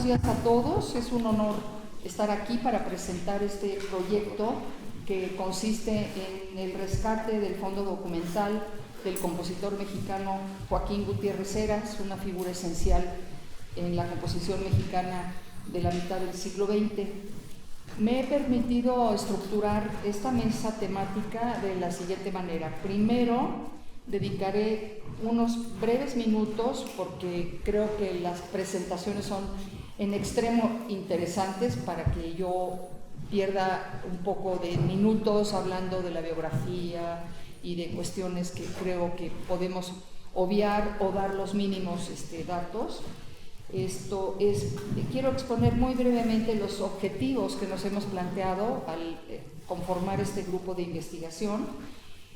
días a todos. Es un honor estar aquí para presentar este proyecto que consiste en el rescate del fondo documental del compositor mexicano Joaquín Gutiérrez Heras, una figura esencial en la composición mexicana de la mitad del siglo XX. Me he permitido estructurar esta mesa temática de la siguiente manera. Primero, dedicaré unos breves minutos, porque creo que las presentaciones son en extremo interesantes, para que yo pierda un poco de minutos hablando de la biografía y de cuestiones que creo que podemos obviar o dar los mínimos datos. Quiero exponer muy brevemente los objetivos que nos hemos planteado al conformar este grupo de investigación,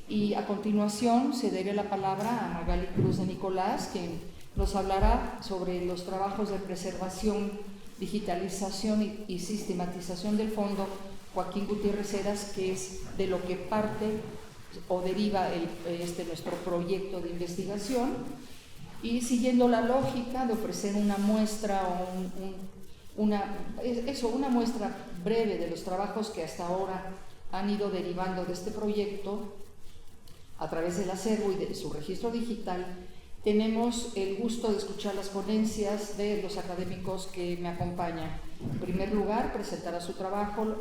y a continuación cederé la palabra a Magali Cruz de Nicolás, quien nos hablará sobre los trabajos de preservación, digitalización y sistematización del fondo Joaquín Gutiérrez Heras, que es de lo que parte o deriva nuestro proyecto de investigación. Y siguiendo la lógica de ofrecer una muestra o una muestra breve de los trabajos que hasta ahora han ido derivando de este proyecto a través del acervo y de su registro digital, tenemos el gusto de escuchar las ponencias de los académicos que me acompañan. En primer lugar, presentará su trabajo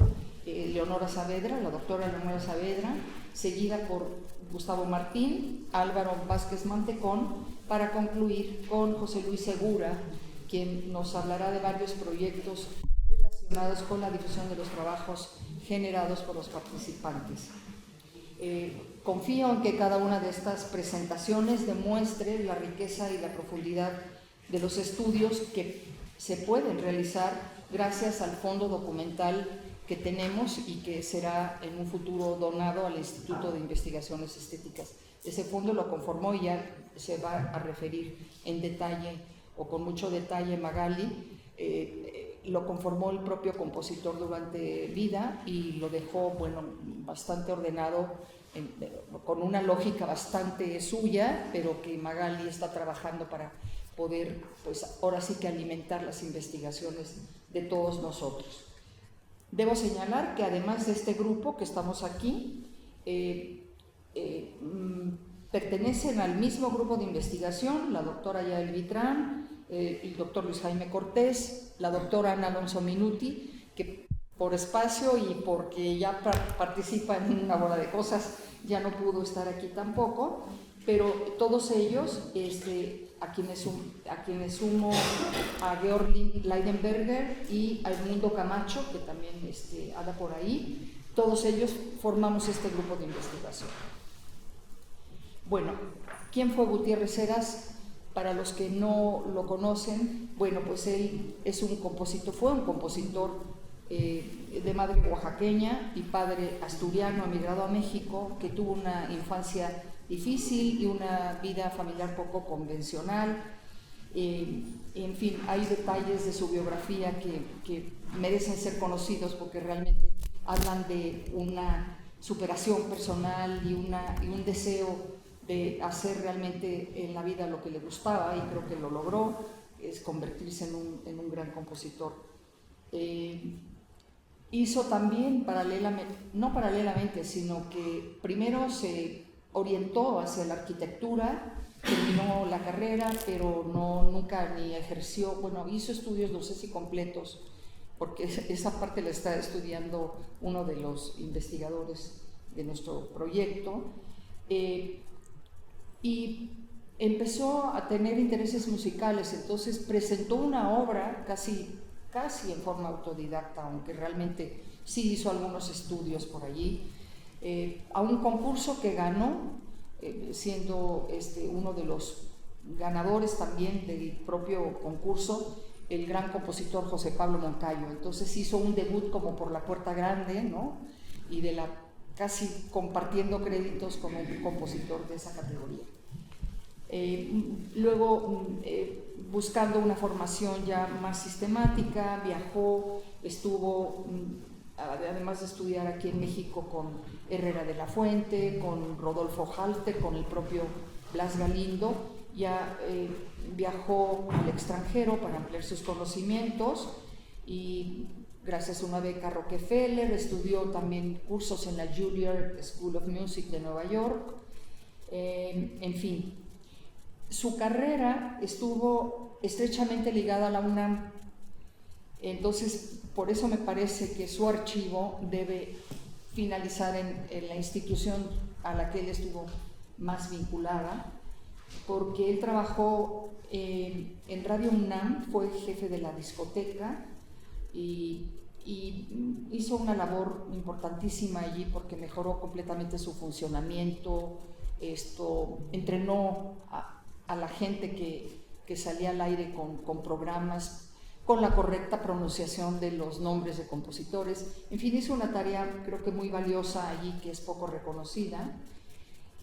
Leonora Saavedra, la doctora Leonora Saavedra, seguida por Gustavo Martín, Álvaro Vázquez Mantecón, para concluir con José Luis Segura, quien nos hablará de varios proyectos relacionados con la difusión de los trabajos generados por los participantes. Confío en que cada una de estas presentaciones demuestre la riqueza y la profundidad de los estudios que se pueden realizar gracias al fondo documental que tenemos y que será en un futuro donado al Instituto de Investigaciones Estéticas. Ese fondo lo conformó, y ya se va a referir en detalle o con mucho detalle Magali. Lo conformó el propio compositor durante vida y lo dejó, bastante ordenado, con una lógica bastante suya, pero que Magali está trabajando para poder, ahora sí que alimentar las investigaciones de todos nosotros. Debo señalar que además de este grupo que estamos aquí, pertenecen al mismo grupo de investigación la doctora Yael Vitrán, el doctor Luis Jaime Cortés, la doctora Ana Alonso Minuti, que por espacio y porque ya participa en una bola de cosas ya no pudo estar aquí tampoco, pero todos ellos, a quienes sumo a Georg Leidenberger y a Edmundo Camacho, que también anda por ahí, todos ellos formamos este grupo de investigación. Bueno, ¿quién fue Gutiérrez Heras? Para los que no lo conocen, él fue un compositor de madre oaxaqueña y padre asturiano, emigrado a México, que tuvo una infancia difícil y una vida familiar poco convencional. En fin, hay detalles de su biografía que merecen ser conocidos, porque realmente hablan de una superación personal y un deseo de hacer realmente en la vida lo que le gustaba, y creo que lo logró, es convertirse en un gran compositor. Hizo también no paralelamente, sino que primero se orientó hacia la arquitectura, terminó la carrera, pero nunca ni ejerció, hizo estudios, no sé si completos, porque esa parte la está estudiando uno de los investigadores de nuestro proyecto. Y empezó a tener intereses musicales, entonces presentó una obra casi en forma autodidacta, aunque realmente sí hizo algunos estudios por allí, a un concurso que ganó, siendo uno de los ganadores también del propio concurso, el gran compositor José Pablo Moncayo. Entonces hizo un debut como por la puerta grande, ¿no? Y casi compartiendo créditos con un compositor de esa categoría. Luego, buscando una formación ya más sistemática, viajó, estuvo, además de estudiar aquí en México, con Herrera de la Fuente, con Rodolfo Halter, con el propio Blas Galindo, ya viajó al extranjero para ampliar sus conocimientos y gracias a una beca Rockefeller estudió también cursos en la Juilliard School of Music de Nueva York. En fin, su carrera estuvo estrechamente ligada a la UNAM, entonces por eso me parece que su archivo debe finalizar en la institución a la que él estuvo más vinculada, porque él trabajó en Radio UNAM, fue jefe de la discoteca y hizo una labor importantísima allí porque mejoró completamente su funcionamiento, entrenó a la gente que salía al aire con programas, con la correcta pronunciación de los nombres de compositores. En fin, hizo una tarea creo que muy valiosa allí, que es poco reconocida.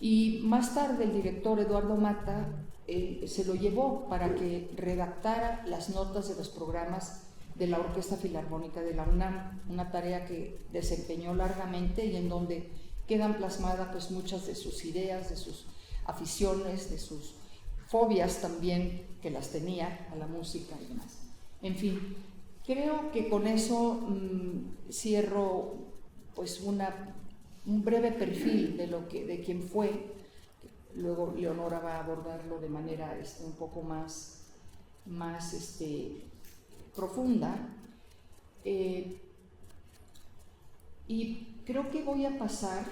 Y más tarde el director Eduardo Mata se lo llevó para que redactara las notas de los programas de la Orquesta Filarmónica de la UNAM, una tarea que desempeñó largamente y en donde quedan plasmadas pues muchas de sus ideas, de sus aficiones, de sus fobias también, que las tenía a la música y demás. En fin, creo que con eso cierro pues un breve perfil de quién fue. Luego Leonora va a abordarlo de manera un poco más profunda. Y creo que voy a pasar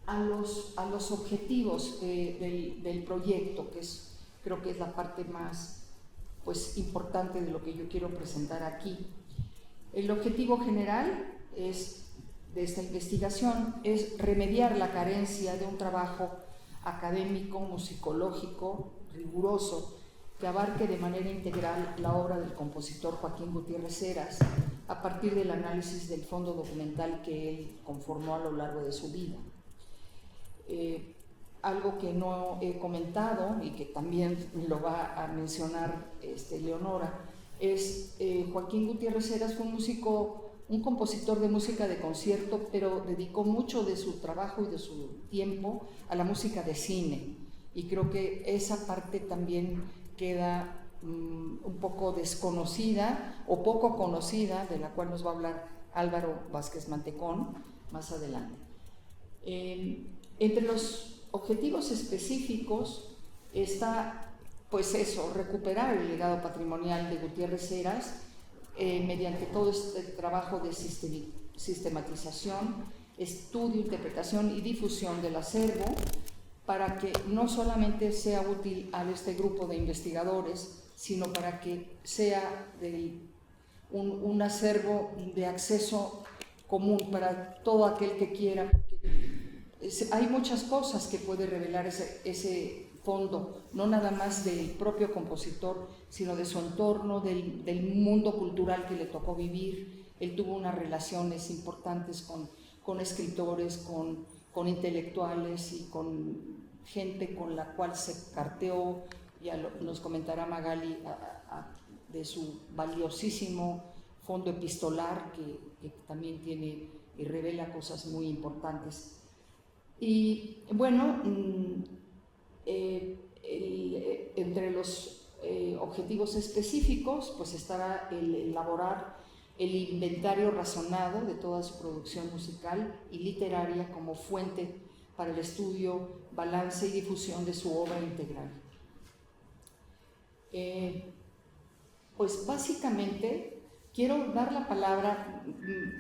a los objetivos del proyecto, que creo que es la parte más importante de lo que yo quiero presentar aquí. El objetivo general de esta investigación es remediar la carencia de un trabajo académico, musicológico, riguroso, que abarque de manera integral la obra del compositor Joaquín Gutiérrez Heras, a partir del análisis del fondo documental que él conformó a lo largo de su vida. Algo que no he comentado y que también lo va a mencionar Leonora, es Joaquín Gutiérrez Heras fue un compositor de música de concierto, pero dedicó mucho de su trabajo y de su tiempo a la música de cine, y creo que esa parte también queda un poco desconocida o poco conocida, de la cual nos va a hablar Álvaro Vázquez Mantecón más adelante. Entre los objetivos específicos está, recuperar el legado patrimonial de Gutiérrez Heras mediante todo este trabajo de sistematización, estudio, interpretación y difusión del acervo, para que no solamente sea útil a este grupo de investigadores, sino para que sea un acervo de acceso común para todo aquel que quiera, porque hay muchas cosas que puede revelar ese fondo, no nada más del propio compositor, sino de su entorno, del mundo cultural que le tocó vivir. Él tuvo unas relaciones importantes con escritores, con intelectuales y con gente con la cual se carteó. Ya nos comentará Magali de su valiosísimo fondo epistolar, que también tiene y revela cosas muy importantes. Y bueno, entre los objetivos específicos pues estará el elaborar el inventario razonado de toda su producción musical y literaria como fuente para el estudio, balance y difusión de su obra integral. Pues básicamente quiero dar la palabra,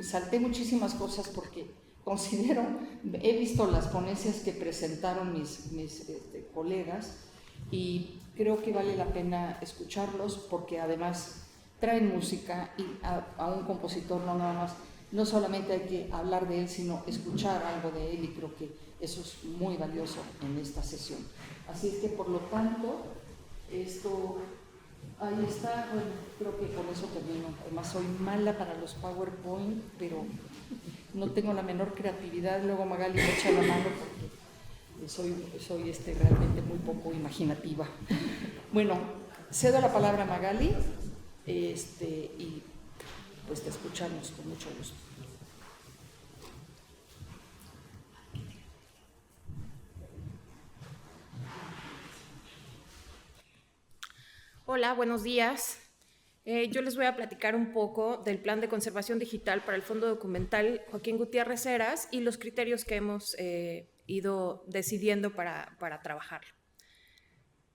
salté muchísimas cosas porque he visto las ponencias que presentaron mis colegas y creo que vale la pena escucharlos, porque además traen música y a un compositor no solamente hay que hablar de él, sino escuchar algo de él, y creo que eso es muy valioso en esta sesión. Así es que por lo tanto, ahí está. Bueno, creo que con eso termino. Además soy mala para los PowerPoint, pero no tengo la menor creatividad. Luego Magali me echa la mano porque soy realmente muy poco imaginativa. Bueno, cedo la palabra a Magali y pues te escuchamos con mucho gusto. Hola, buenos días. Yo les voy a platicar un poco del plan de conservación digital para el Fondo Documental Joaquín Gutiérrez Heras y los criterios que hemos ido decidiendo para trabajarlo.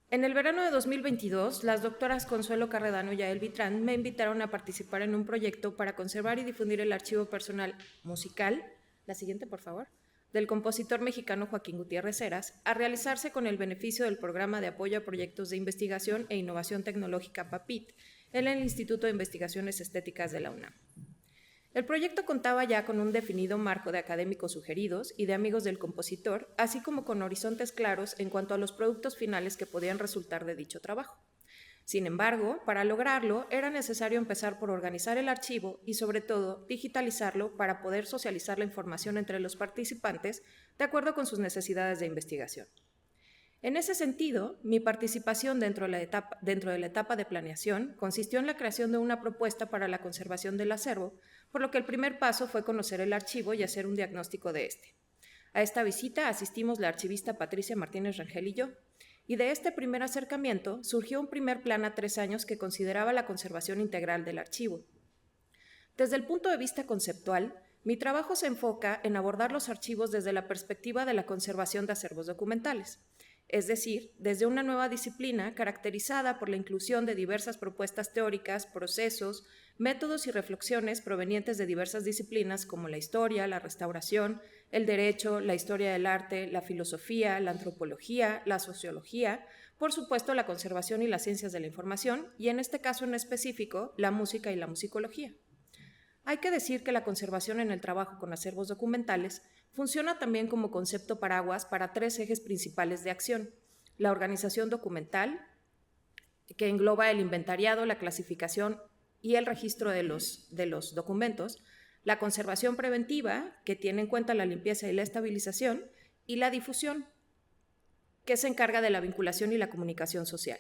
En el verano de 2022, las doctoras Consuelo Carredano y Yael Vitrán me invitaron a participar en un proyecto para conservar y difundir el archivo personal musical, la siguiente por favor, del compositor mexicano Joaquín Gutiérrez Heras, a realizarse con el beneficio del Programa de Apoyo a Proyectos de Investigación e Innovación Tecnológica PAPIT en el Instituto de Investigaciones Estéticas de la UNAM. El proyecto contaba ya con un definido marco de académicos sugeridos y de amigos del compositor, así como con horizontes claros en cuanto a los productos finales que podían resultar de dicho trabajo. Sin embargo, para lograrlo era necesario empezar por organizar el archivo y, sobre todo, digitalizarlo para poder socializar la información entre los participantes de acuerdo con sus necesidades de investigación. En ese sentido, mi participación dentro de la etapa de planeación consistió en la creación de una propuesta para la conservación del acervo, por lo que el primer paso fue conocer el archivo y hacer un diagnóstico de este. A esta visita asistimos la archivista Patricia Martínez Rangel y yo, y de este primer acercamiento surgió un primer plan a 3 años que consideraba la conservación integral del archivo. Desde el punto de vista conceptual, mi trabajo se enfoca en abordar los archivos desde la perspectiva de la conservación de acervos documentales, es decir, desde una nueva disciplina caracterizada por la inclusión de diversas propuestas teóricas, procesos, métodos y reflexiones provenientes de diversas disciplinas como la historia, la restauración, el derecho, la historia del arte, la filosofía, la antropología, la sociología, por supuesto la conservación y las ciencias de la información, y en este caso en específico, la música y la musicología. Hay que decir que la conservación en el trabajo con acervos documentales funciona también como concepto paraguas para 3 ejes principales de acción: la organización documental, que engloba el inventariado, la clasificación y el registro de los documentos; la conservación preventiva, que tiene en cuenta la limpieza y la estabilización; y la difusión, que se encarga de la vinculación y la comunicación social.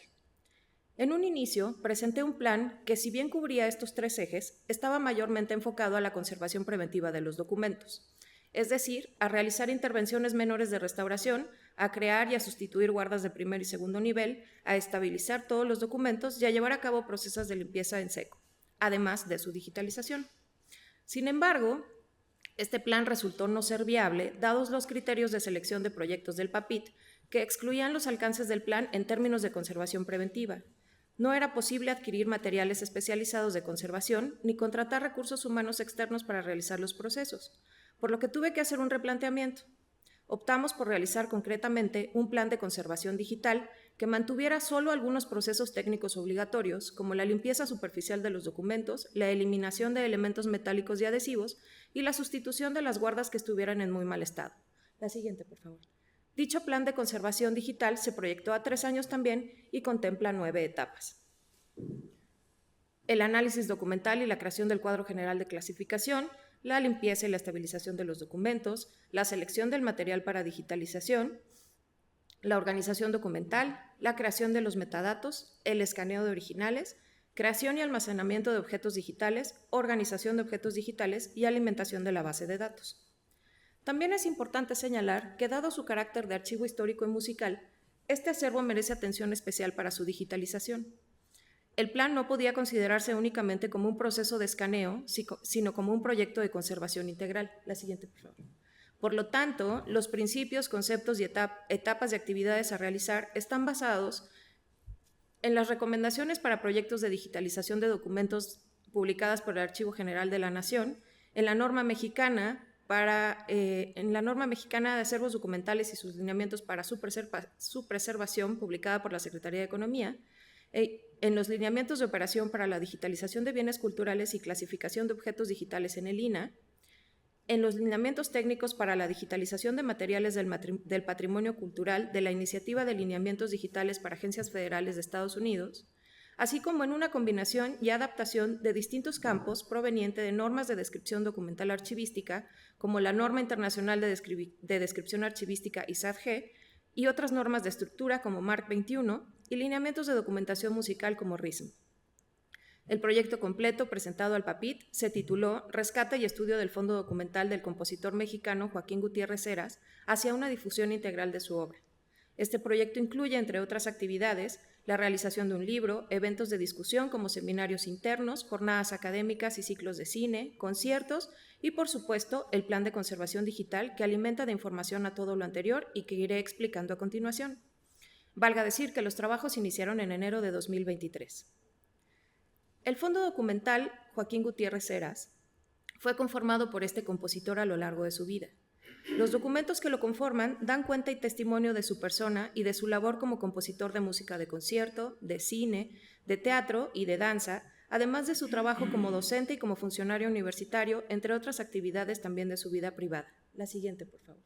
En un inicio, presenté un plan que, si bien cubría estos 3 ejes, estaba mayormente enfocado a la conservación preventiva de los documentos, es decir, a realizar intervenciones menores de restauración, a crear y a sustituir guardas de primer y segundo nivel, a estabilizar todos los documentos y a llevar a cabo procesos de limpieza en seco, además de su digitalización. Sin embargo, este plan resultó no ser viable, dados los criterios de selección de proyectos del PAPIT, que excluían los alcances del plan en términos de conservación preventiva. No era posible adquirir materiales especializados de conservación ni contratar recursos humanos externos para realizar los procesos, por lo que tuve que hacer un replanteamiento. Optamos por realizar concretamente un plan de conservación digital que mantuviera solo algunos procesos técnicos obligatorios, como la limpieza superficial de los documentos, la eliminación de elementos metálicos y adhesivos y la sustitución de las guardas que estuvieran en muy mal estado. La siguiente, por favor. Dicho plan de conservación digital se proyectó a 3 años también y contempla 9 etapas. El análisis documental y la creación del cuadro general de clasificación, la limpieza y la estabilización de los documentos, la selección del material para digitalización, la organización documental, la creación de los metadatos, el escaneo de originales, creación y almacenamiento de objetos digitales, organización de objetos digitales y alimentación de la base de datos. También es importante señalar que, dado su carácter de archivo histórico y musical, este acervo merece atención especial para su digitalización. El plan no podía considerarse únicamente como un proceso de escaneo, sino como un proyecto de conservación integral. La siguiente, por favor. Por lo tanto, los principios, conceptos y etapas de actividades a realizar están basados en las recomendaciones para proyectos de digitalización de documentos publicadas por el Archivo General de la Nación, en la norma mexicana de acervos documentales y sus lineamientos para su preservación, publicada por la Secretaría de Economía, en los lineamientos de operación para la digitalización de bienes culturales y clasificación de objetos digitales en el INAH, en los lineamientos técnicos para la digitalización de materiales del patrimonio cultural de la Iniciativa de Lineamientos Digitales para Agencias Federales de Estados Unidos, así como en una combinación y adaptación de distintos campos proveniente de normas de descripción documental archivística, como la Norma Internacional de Descripción Archivística ISADG, y otras normas de estructura como MARC 21 y lineamientos de documentación musical como RISM. El proyecto completo presentado al PAPIT se tituló Rescate y estudio del fondo documental del compositor mexicano Joaquín Gutiérrez Heras hacia una difusión integral de su obra. Este proyecto incluye, entre otras actividades, la realización de un libro, eventos de discusión como seminarios internos, jornadas académicas y ciclos de cine, conciertos y, por supuesto, el plan de conservación digital que alimenta de información a todo lo anterior y que iré explicando a continuación. Valga decir que los trabajos iniciaron en enero de 2023. El Fondo Documental Joaquín Gutiérrez Heras fue conformado por este compositor a lo largo de su vida. Los documentos que lo conforman dan cuenta y testimonio de su persona y de su labor como compositor de música de concierto, de cine, de teatro y de danza, además de su trabajo como docente y como funcionario universitario, entre otras actividades también de su vida privada. La siguiente, por favor.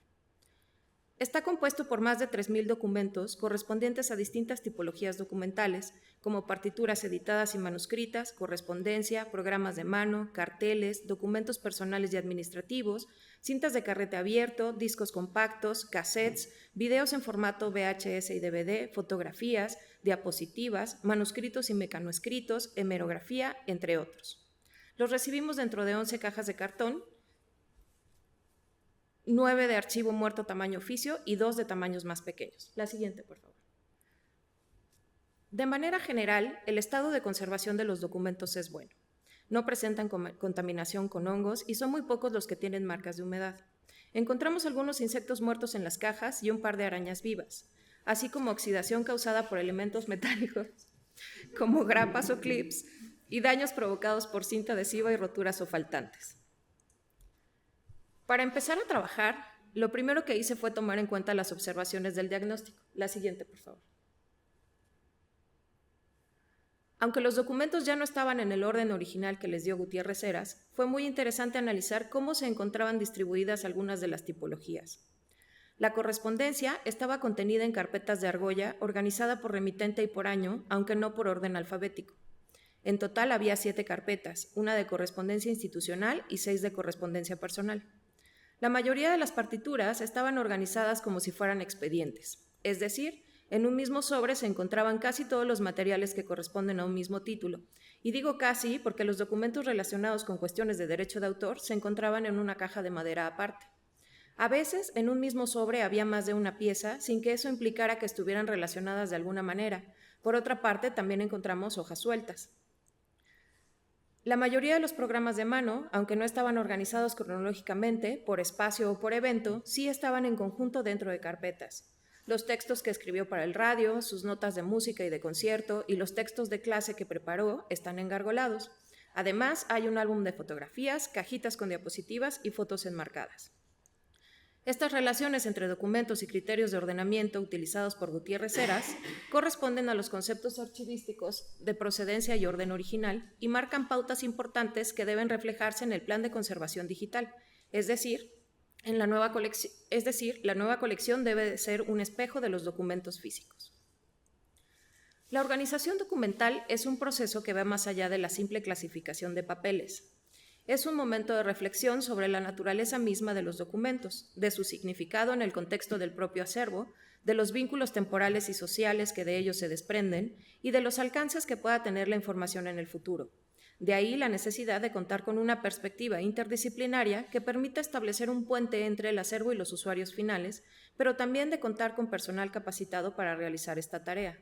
Está compuesto por más de 3,000 documentos correspondientes a distintas tipologías documentales, como partituras editadas y manuscritas, correspondencia, programas de mano, carteles, documentos personales y administrativos, cintas de carrete abierto, discos compactos, cassettes, videos en formato VHS y DVD, fotografías, diapositivas, manuscritos y mecanoescritos, hemerografía, entre otros. Los recibimos dentro de 11 cajas de cartón, 9 de archivo muerto tamaño oficio y 2 de tamaños más pequeños. La siguiente, por favor. De manera general, el estado de conservación de los documentos es bueno. No presentan contaminación con hongos y son muy pocos los que tienen marcas de humedad. Encontramos algunos insectos muertos en las cajas y un par de arañas vivas, así como oxidación causada por elementos metálicos como grapas o clips y daños provocados por cinta adhesiva y roturas o faltantes. Para empezar a trabajar, lo primero que hice fue tomar en cuenta las observaciones del diagnóstico. La siguiente, por favor. Aunque los documentos ya no estaban en el orden original que les dio Gutiérrez Heras, fue muy interesante analizar cómo se encontraban distribuidas algunas de las tipologías. La correspondencia estaba contenida en carpetas de argolla, organizada por remitente y por año, aunque no por orden alfabético. En total había 7 carpetas, una de correspondencia institucional y 6 de correspondencia personal. La mayoría de las partituras estaban organizadas como si fueran expedientes, es decir, en un mismo sobre se encontraban casi todos los materiales que corresponden a un mismo título, y digo casi porque los documentos relacionados con cuestiones de derecho de autor se encontraban en una caja de madera aparte. A veces, en un mismo sobre había más de una pieza, sin que eso implicara que estuvieran relacionadas de alguna manera. Por otra parte, también encontramos hojas sueltas. La mayoría de los programas de mano, aunque no estaban organizados cronológicamente, por espacio o por evento, sí estaban en conjunto dentro de carpetas. Los textos que escribió para el radio, sus notas de música y de concierto y los textos de clase que preparó están engargolados. Además, hay un álbum de fotografías, cajitas con diapositivas y fotos enmarcadas. Estas relaciones entre documentos y criterios de ordenamiento utilizados por Gutiérrez Heras corresponden a los conceptos archivísticos de procedencia y orden original y marcan pautas importantes que deben reflejarse en el plan de conservación digital, es decir, la nueva colección debe de ser un espejo de los documentos físicos. La organización documental es un proceso que va más allá de la simple clasificación de papeles. Es un momento de reflexión sobre la naturaleza misma de los documentos, de su significado en el contexto del propio acervo, de los vínculos temporales y sociales que de ellos se desprenden y de los alcances que pueda tener la información en el futuro. De ahí la necesidad de contar con una perspectiva interdisciplinaria que permita establecer un puente entre el acervo y los usuarios finales, pero también de contar con personal capacitado para realizar esta tarea.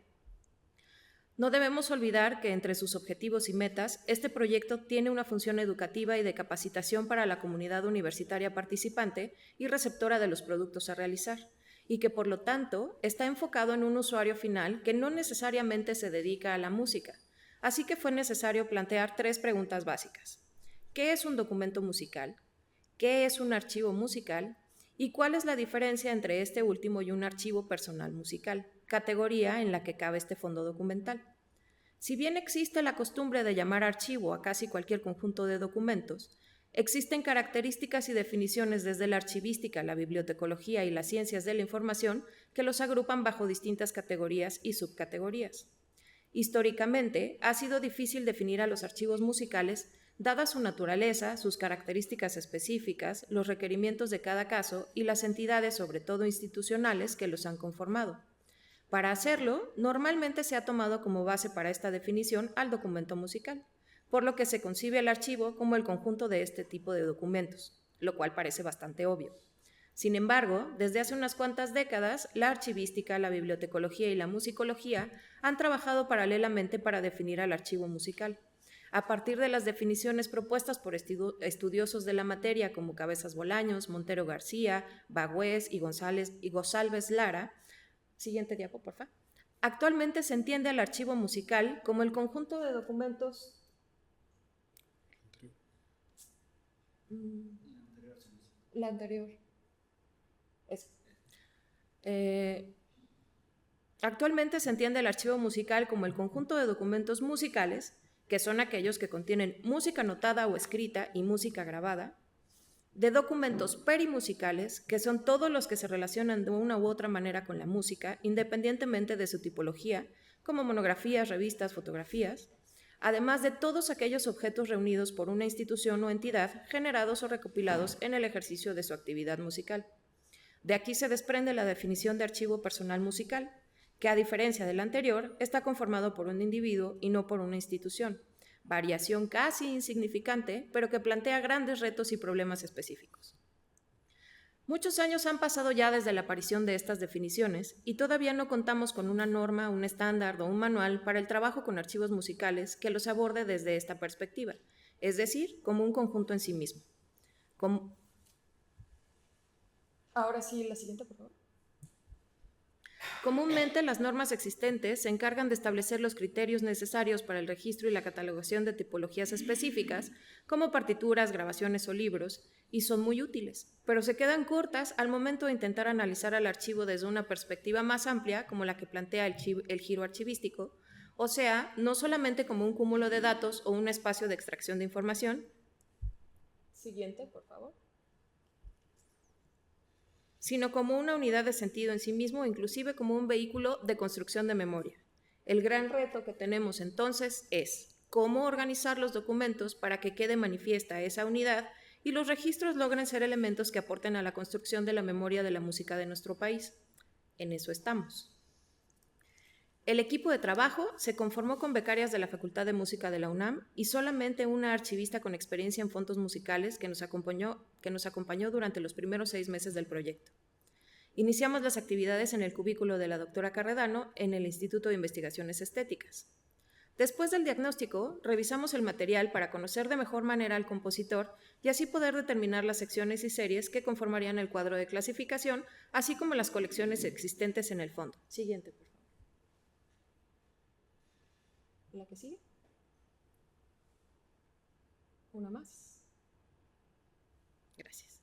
No debemos olvidar que entre sus objetivos y metas, este proyecto tiene una función educativa y de capacitación para la comunidad universitaria participante y receptora de los productos a realizar, y que por lo tanto está enfocado en un usuario final que no necesariamente se dedica a la música. Así que fue necesario plantear 3 preguntas básicas. ¿Qué es un documento musical? ¿Qué es un archivo musical? ¿Y cuál es la diferencia entre este último y un archivo personal musical, categoría en la que cabe este fondo documental? Si bien existe la costumbre de llamar archivo a casi cualquier conjunto de documentos, existen características y definiciones desde la archivística, la bibliotecología y las ciencias de la información que los agrupan bajo distintas categorías y subcategorías. Históricamente, ha sido difícil definir a los archivos musicales dada su naturaleza, sus características específicas, los requerimientos de cada caso y las entidades, sobre todo institucionales, que los han conformado. Para hacerlo, normalmente se ha tomado como base para esta definición al documento musical, por lo que se concibe el archivo como el conjunto de este tipo de documentos, lo cual parece bastante obvio. Sin embargo, desde hace unas cuantas décadas, la archivística, la bibliotecología y la musicología han trabajado paralelamente para definir al archivo musical. A partir de las definiciones propuestas por estudiosos de la materia como Cabezas Bolaños, Montero García, Bagüés y González Lara, siguiente diapo, por favor. Actualmente se entiende al archivo musical como el conjunto de documentos. La anterior. Actualmente se entiende el archivo musical como el conjunto de documentos musicales, que son aquellos que contienen música notada o escrita y música grabada, de documentos perimusicales, que son todos los que se relacionan de una u otra manera con la música, independientemente de su tipología, como monografías, revistas, fotografías, además de todos aquellos objetos reunidos por una institución o entidad, generados o recopilados en el ejercicio de su actividad musical. De aquí se desprende la definición de archivo personal musical, que a diferencia del anterior, está conformado por un individuo y no por una institución. Variación casi insignificante, pero que plantea grandes retos y problemas específicos. Muchos años han pasado ya desde la aparición de estas definiciones y todavía no contamos con una norma, un estándar o un manual para el trabajo con archivos musicales que los aborde desde esta perspectiva, es decir, como un conjunto en sí mismo. Ahora sí, la siguiente, por favor. Comúnmente, las normas existentes se encargan de establecer los criterios necesarios para el registro y la catalogación de tipologías específicas, como partituras, grabaciones o libros, y son muy útiles, pero se quedan cortas al momento de intentar analizar al archivo desde una perspectiva más amplia, como la que plantea el giro archivístico, o sea, no solamente como un cúmulo de datos o un espacio de extracción de información. Siguiente, por favor. Sino como una unidad de sentido en sí mismo, inclusive como un vehículo de construcción de memoria. El gran reto que tenemos entonces es cómo organizar los documentos para que quede manifiesta esa unidad y los registros logren ser elementos que aporten a la construcción de la memoria de la música de nuestro país. En eso estamos. El equipo de trabajo se conformó con becarias de la Facultad de Música de la UNAM y solamente una archivista con experiencia en fondos musicales que nos acompañó durante los primeros 6 meses del proyecto. Iniciamos las actividades en el cubículo de la doctora Carredano en el Instituto de Investigaciones Estéticas. Después del diagnóstico, revisamos el material para conocer de mejor manera al compositor y así poder determinar las secciones y series que conformarían el cuadro de clasificación, así como las colecciones existentes en el fondo. Siguiente, por favor. ¿La que sigue? ¿Una más? Gracias.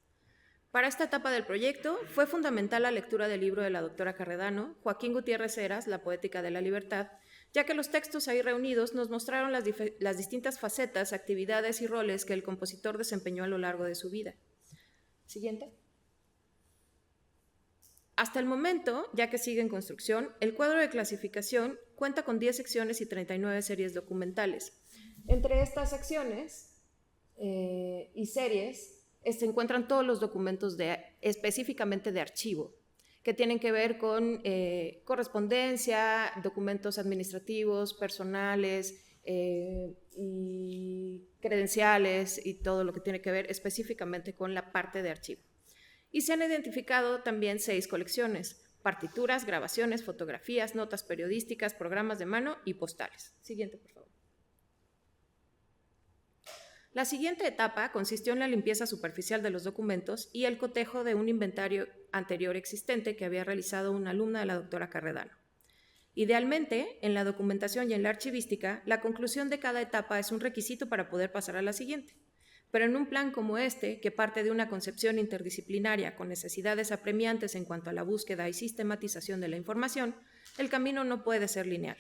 Para esta etapa del proyecto fue fundamental la lectura del libro de la doctora Carredano, Joaquín Gutiérrez Heras, La poética de la libertad, ya que los textos ahí reunidos nos mostraron las distintas facetas, actividades y roles que el compositor desempeñó a lo largo de su vida. Siguiente. Hasta el momento, ya que sigue en construcción, el cuadro de clasificación cuenta con 10 secciones y 39 series documentales. Entre estas secciones y series se encuentran todos los documentos específicamente de archivo, que tienen que ver con correspondencia, documentos administrativos, personales y credenciales y todo lo que tiene que ver específicamente con la parte de archivo. Y se han identificado también 6 colecciones: partituras, grabaciones, fotografías, notas periodísticas, programas de mano y postales. Siguiente, por favor. La siguiente etapa consistió en la limpieza superficial de los documentos y el cotejo de un inventario anterior existente que había realizado una alumna de la doctora Carredano. Idealmente, en la documentación y en la archivística, la conclusión de cada etapa es un requisito para poder pasar a la siguiente. Pero en un plan como este, que parte de una concepción interdisciplinaria con necesidades apremiantes en cuanto a la búsqueda y sistematización de la información, el camino no puede ser lineal.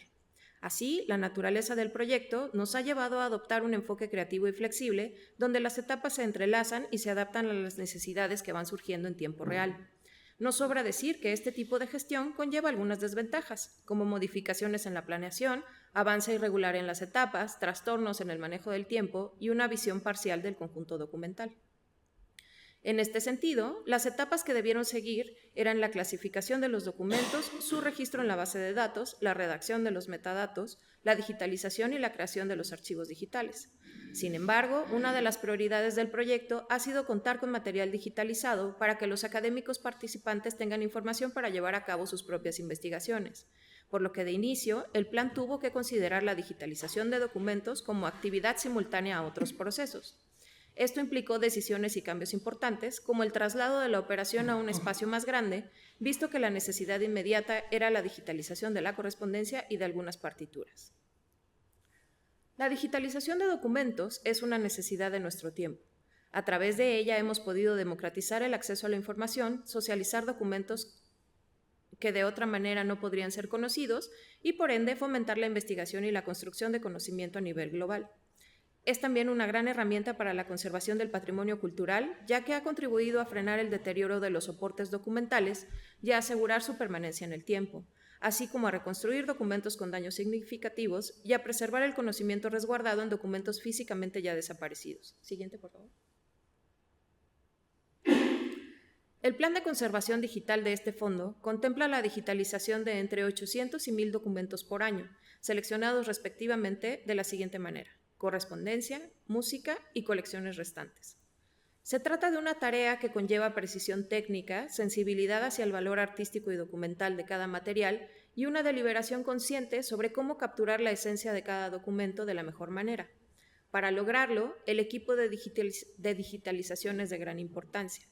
Así, la naturaleza del proyecto nos ha llevado a adoptar un enfoque creativo y flexible, donde las etapas se entrelazan y se adaptan a las necesidades que van surgiendo en tiempo real. No sobra decir que este tipo de gestión conlleva algunas desventajas, como modificaciones en la planeación, avance irregular en las etapas, trastornos en el manejo del tiempo y una visión parcial del conjunto documental. En este sentido, las etapas que debieron seguir eran la clasificación de los documentos, su registro en la base de datos, la redacción de los metadatos, la digitalización y la creación de los archivos digitales. Sin embargo, una de las prioridades del proyecto ha sido contar con material digitalizado para que los académicos participantes tengan información para llevar a cabo sus propias investigaciones, por lo que de inicio el plan tuvo que considerar la digitalización de documentos como actividad simultánea a otros procesos. Esto implicó decisiones y cambios importantes, como el traslado de la operación a un espacio más grande, visto que la necesidad inmediata era la digitalización de la correspondencia y de algunas partituras. La digitalización de documentos es una necesidad de nuestro tiempo. A través de ella hemos podido democratizar el acceso a la información, socializar documentos que de otra manera no podrían ser conocidos y, por ende, fomentar la investigación y la construcción de conocimiento a nivel global. Es también una gran herramienta para la conservación del patrimonio cultural, ya que ha contribuido a frenar el deterioro de los soportes documentales y a asegurar su permanencia en el tiempo, así como a reconstruir documentos con daños significativos y a preservar el conocimiento resguardado en documentos físicamente ya desaparecidos. Siguiente, por favor. El plan de conservación digital de este fondo contempla la digitalización de entre 800 y 1,000 documentos por año, seleccionados respectivamente de la siguiente manera: correspondencia, música y colecciones restantes. Se trata de una tarea que conlleva precisión técnica, sensibilidad hacia el valor artístico y documental de cada material y una deliberación consciente sobre cómo capturar la esencia de cada documento de la mejor manera. Para lograrlo, el equipo de digitalización es de gran importancia.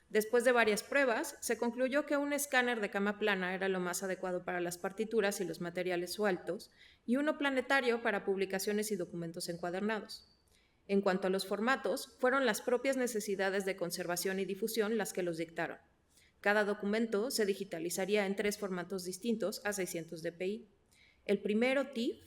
Después de varias pruebas, se concluyó que un escáner de cama plana era lo más adecuado para las partituras y los materiales sueltos, y uno planetario para publicaciones y documentos encuadernados. En cuanto a los formatos, fueron las propias necesidades de conservación y difusión las que los dictaron. Cada documento se digitalizaría en 3 formatos distintos a 600 dpi. El primero, TIFF,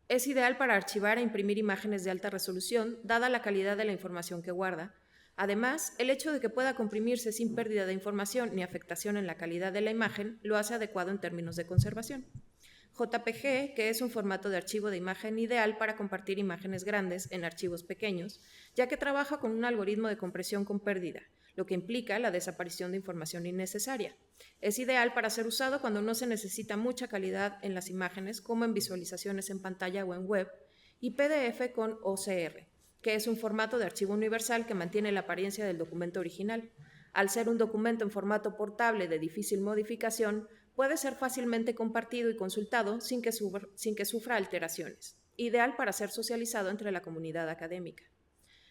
es ideal para archivar e imprimir imágenes de alta resolución, dada la calidad de la información que guarda. Además, el hecho de que pueda comprimirse sin pérdida de información ni afectación en la calidad de la imagen lo hace adecuado en términos de conservación. JPG, que es un formato de archivo de imagen ideal para compartir imágenes grandes en archivos pequeños, ya que trabaja con un algoritmo de compresión con pérdida, lo que implica la desaparición de información innecesaria. Es ideal para ser usado cuando no se necesita mucha calidad en las imágenes, como en visualizaciones en pantalla o en web, y PDF con OCR, que es un formato de archivo universal que mantiene la apariencia del documento original. Al ser un documento en formato portable de difícil modificación, puede ser fácilmente compartido y consultado sin que sufra alteraciones, ideal para ser socializado entre la comunidad académica.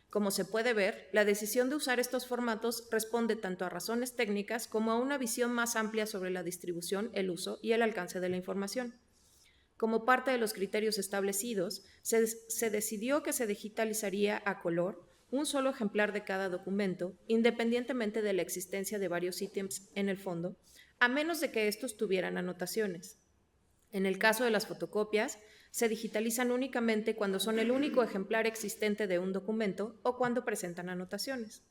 Como se puede ver, la decisión de usar estos formatos responde tanto a razones técnicas como a una visión más amplia sobre la distribución, el uso y el alcance de la información. Como parte de los criterios establecidos, se decidió que se digitalizaría a color un solo ejemplar de cada documento, independientemente de la existencia de varios ítems en el fondo, a menos de que estos tuvieran anotaciones. En el caso de las fotocopias, se digitalizan únicamente cuando son el único ejemplar existente de un documento o cuando presentan anotaciones.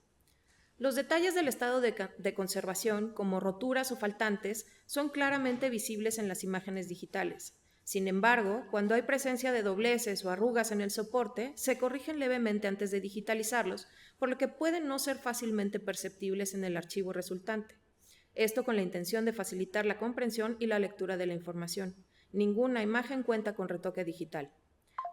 Los detalles del estado de conservación, como roturas o faltantes, son claramente visibles en las imágenes digitales. Sin embargo, cuando hay presencia de dobleces o arrugas en el soporte, se corrigen levemente antes de digitalizarlos, por lo que pueden no ser fácilmente perceptibles en el archivo resultante. Esto con la intención de facilitar la comprensión y la lectura de la información. Ninguna imagen cuenta con retoque digital.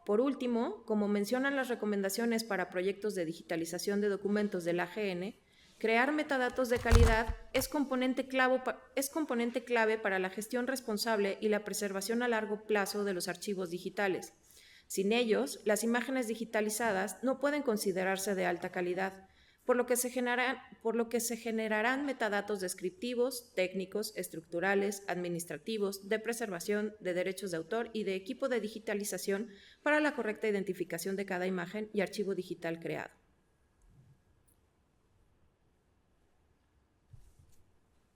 Por último, como mencionan las recomendaciones para proyectos de digitalización de documentos del AGN, crear metadatos de calidad es componente clave para la gestión responsable y la preservación a largo plazo de los archivos digitales. Sin ellos, las imágenes digitalizadas no pueden considerarse de alta calidad, por lo que se generarán metadatos descriptivos, técnicos, estructurales, administrativos, de preservación, de derechos de autor y de equipo de digitalización para la correcta identificación de cada imagen y archivo digital creado.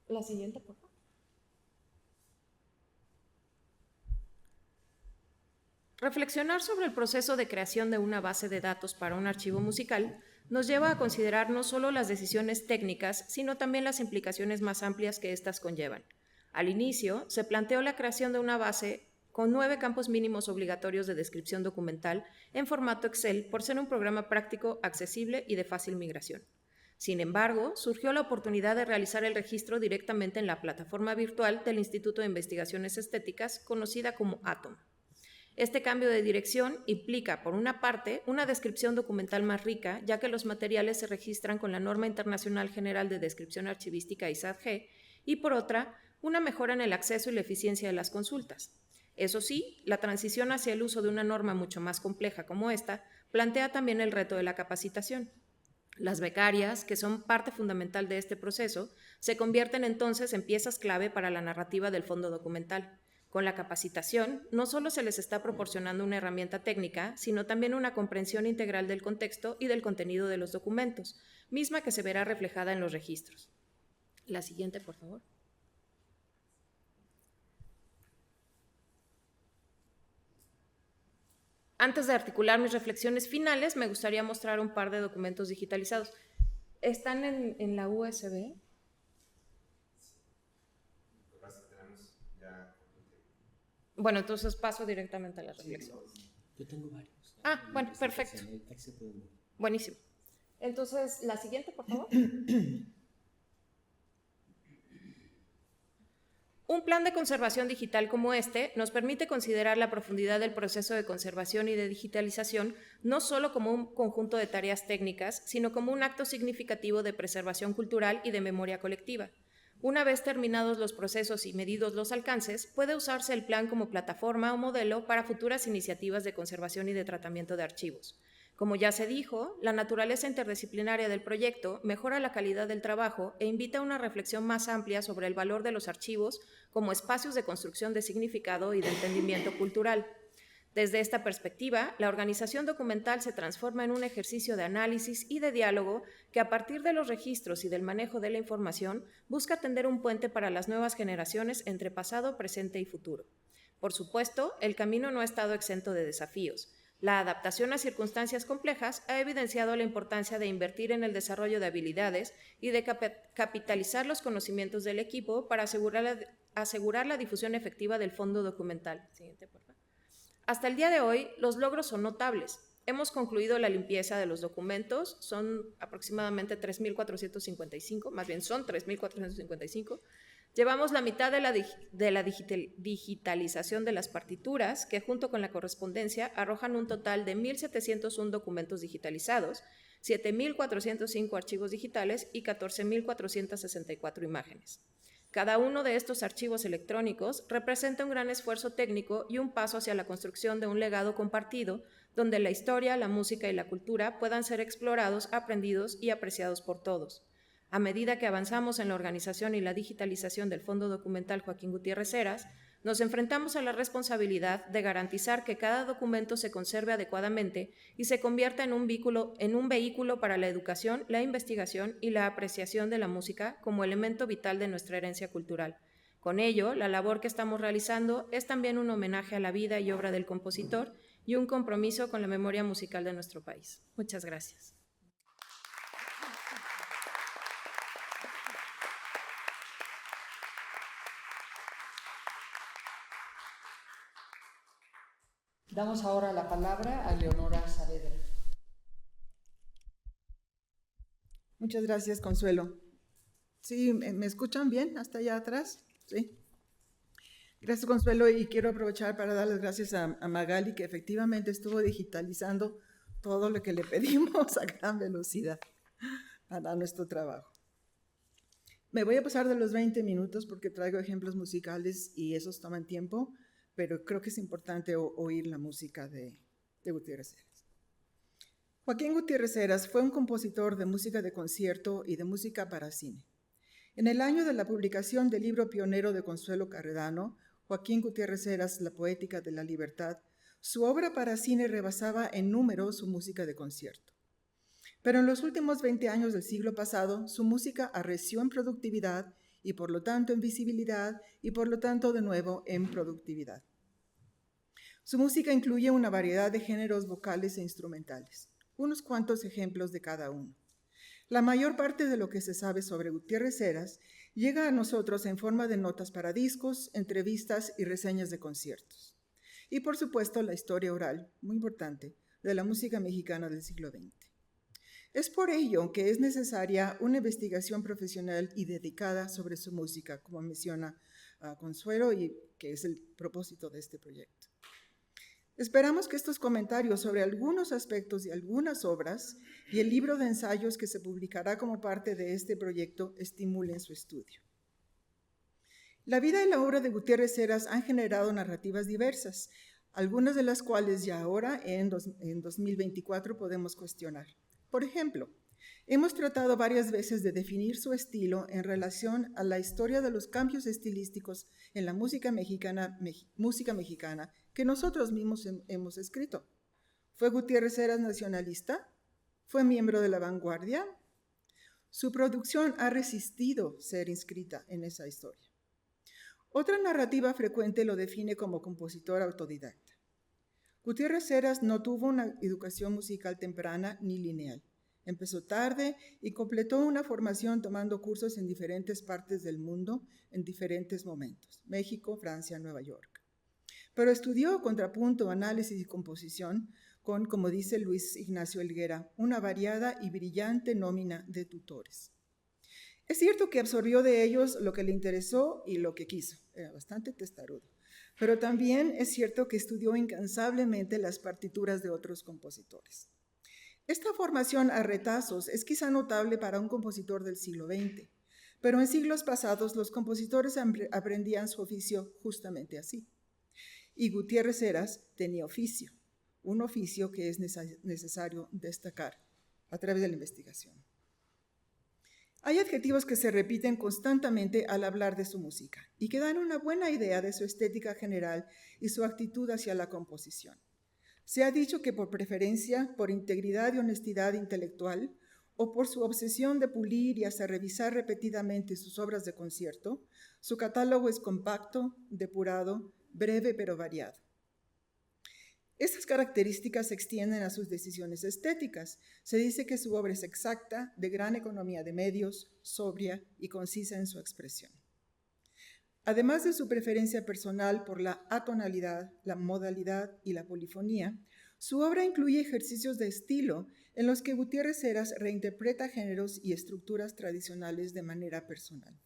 La siguiente, por favor. Reflexionar sobre el proceso de creación de una base de datos para un archivo musical nos lleva a considerar no solo las decisiones técnicas, sino también las implicaciones más amplias que éstas conllevan. Al inicio, se planteó la creación de una base con 9 campos mínimos obligatorios de descripción documental en formato Excel por ser un programa práctico, accesible y de fácil migración. Sin embargo, surgió la oportunidad de realizar el registro directamente en la plataforma virtual del Instituto de Investigaciones Estéticas, conocida como ATOM. Este cambio de dirección implica, por una parte, una descripción documental más rica, ya que los materiales se registran con la Norma Internacional General de Descripción Archivística ISAD-G, y por otra, una mejora en el acceso y la eficiencia de las consultas. Eso sí, la transición hacia el uso de una norma mucho más compleja como esta plantea también el reto de la capacitación. Las becarias, que son parte fundamental de este proceso, se convierten entonces en piezas clave para la narrativa del fondo documental. Con la capacitación, no solo se les está proporcionando una herramienta técnica, sino también una comprensión integral del contexto y del contenido de los documentos, misma que se verá reflejada en los registros. La siguiente, por favor. Antes de articular mis reflexiones finales, me gustaría mostrar un par de documentos digitalizados. ¿Están en la USB? Bueno, entonces paso directamente a la reflexión. Yo tengo varios. Bueno, perfecto. Buenísimo. Entonces, la siguiente, por favor. Un plan de conservación digital como este nos permite considerar la profundidad del proceso de conservación y de digitalización no solo como un conjunto de tareas técnicas, sino como un acto significativo de preservación cultural y de memoria colectiva. Una vez terminados los procesos y medidos los alcances, puede usarse el plan como plataforma o modelo para futuras iniciativas de conservación y de tratamiento de archivos. Como ya se dijo, la naturaleza interdisciplinaria del proyecto mejora la calidad del trabajo e invita a una reflexión más amplia sobre el valor de los archivos como espacios de construcción de significado y de entendimiento cultural. Desde esta perspectiva, la organización documental se transforma en un ejercicio de análisis y de diálogo que, a partir de los registros y del manejo de la información, busca tender un puente para las nuevas generaciones entre pasado, presente y futuro. Por supuesto, el camino no ha estado exento de desafíos. La adaptación a circunstancias complejas ha evidenciado la importancia de invertir en el desarrollo de habilidades y de capitalizar los conocimientos del equipo para asegurar la difusión efectiva del fondo documental. Siguiente, por favor. Hasta el día de hoy, los logros son notables. Hemos concluido la limpieza de los documentos, son aproximadamente 3.455, más bien son 3.455. Llevamos la mitad de la digitalización de las partituras, que junto con la correspondencia arrojan un total de 1.701 documentos digitalizados, 7.405 archivos digitales y 14.464 imágenes. Cada uno de estos archivos electrónicos representa un gran esfuerzo técnico y un paso hacia la construcción de un legado compartido, donde la historia, la música y la cultura puedan ser explorados, aprendidos y apreciados por todos. A medida que avanzamos en la organización y la digitalización del Fondo Documental Joaquín Gutiérrez Heras, nos enfrentamos a la responsabilidad de garantizar que cada documento se conserve adecuadamente y se convierta en un vehículo para la educación, la investigación y la apreciación de la música como elemento vital de nuestra herencia cultural. Con ello, la labor que estamos realizando es también un homenaje a la vida y obra del compositor y un compromiso con la memoria musical de nuestro país. Muchas gracias. Damos ahora la palabra a Leonora Saavedra. Muchas gracias, Consuelo. ¿Sí, me escuchan bien hasta allá atrás? Sí. Gracias, Consuelo, y quiero aprovechar para dar las gracias a Magali, que efectivamente estuvo digitalizando todo lo que le pedimos a gran velocidad para nuestro trabajo. Me voy a pasar de los 20 minutos porque traigo ejemplos musicales y esos toman tiempo, pero creo que es importante oír la música de Gutiérrez Heras. Joaquín Gutiérrez Heras fue un compositor de música de concierto y de música para cine. En el año de la publicación del libro pionero de Consuelo Carredano, Joaquín Gutiérrez Heras, La poética de la libertad, su obra para cine rebasaba en número su música de concierto. Pero en los últimos 20 años del siglo pasado, su música arreció en productividad y por lo tanto en visibilidad y por lo tanto de nuevo en productividad. Su música incluye una variedad de géneros vocales e instrumentales, unos cuantos ejemplos de cada uno. La mayor parte de lo que se sabe sobre Gutiérrez Heras llega a nosotros en forma de notas para discos, entrevistas y reseñas de conciertos. y por supuesto la historia oral, muy importante, de la música mexicana del siglo XX. Es por ello que es necesaria una investigación profesional y dedicada sobre su música, como menciona Consuelo, y que es el propósito de este proyecto. Esperamos que estos comentarios sobre algunos aspectos de algunas obras y el libro de ensayos que se publicará como parte de este proyecto estimulen su estudio. La vida y la obra de Gutiérrez Heras han generado narrativas diversas, algunas de las cuales ya ahora, en 2024, podemos cuestionar. Por ejemplo, hemos tratado varias veces de definir su estilo en relación a la historia de los cambios estilísticos en la música mexicana que nosotros mismos hemos escrito. ¿Fue Gutiérrez Heras nacionalista? ¿Fue miembro de la vanguardia? Su producción ha resistido ser inscrita en esa historia. Otra narrativa frecuente lo define como compositor autodidacta. Gutiérrez Heras no tuvo una educación musical temprana ni lineal. Empezó tarde y completó una formación tomando cursos en diferentes partes del mundo en diferentes momentos, México, Francia, Nueva York. Pero estudió contrapunto, análisis y composición con, como dice Luis Ignacio Helguera, una variada y brillante nómina de tutores. Es cierto que absorbió de ellos lo que le interesó y lo que quiso, era bastante testarudo, pero también es cierto que estudió incansablemente las partituras de otros compositores. Esta formación a retazos es quizá notable para un compositor del siglo XX, pero en siglos pasados los compositores aprendían su oficio justamente así. Y Gutiérrez Heras tenía oficio, un oficio que es necesario destacar a través de la investigación. Hay adjetivos que se repiten constantemente al hablar de su música y que dan una buena idea de su estética general y su actitud hacia la composición. Se ha dicho que por preferencia, por integridad y honestidad intelectual, o por su obsesión de pulir y hasta revisar repetidamente sus obras de concierto, su catálogo es compacto, depurado, breve pero variado. Estas características se extienden a sus decisiones estéticas. Se dice que su obra es exacta, de gran economía de medios, sobria y concisa en su expresión. Además de su preferencia personal por la atonalidad, la modalidad y la polifonía, su obra incluye ejercicios de estilo en los que Gutiérrez Heras reinterpreta géneros y estructuras tradicionales de manera personal.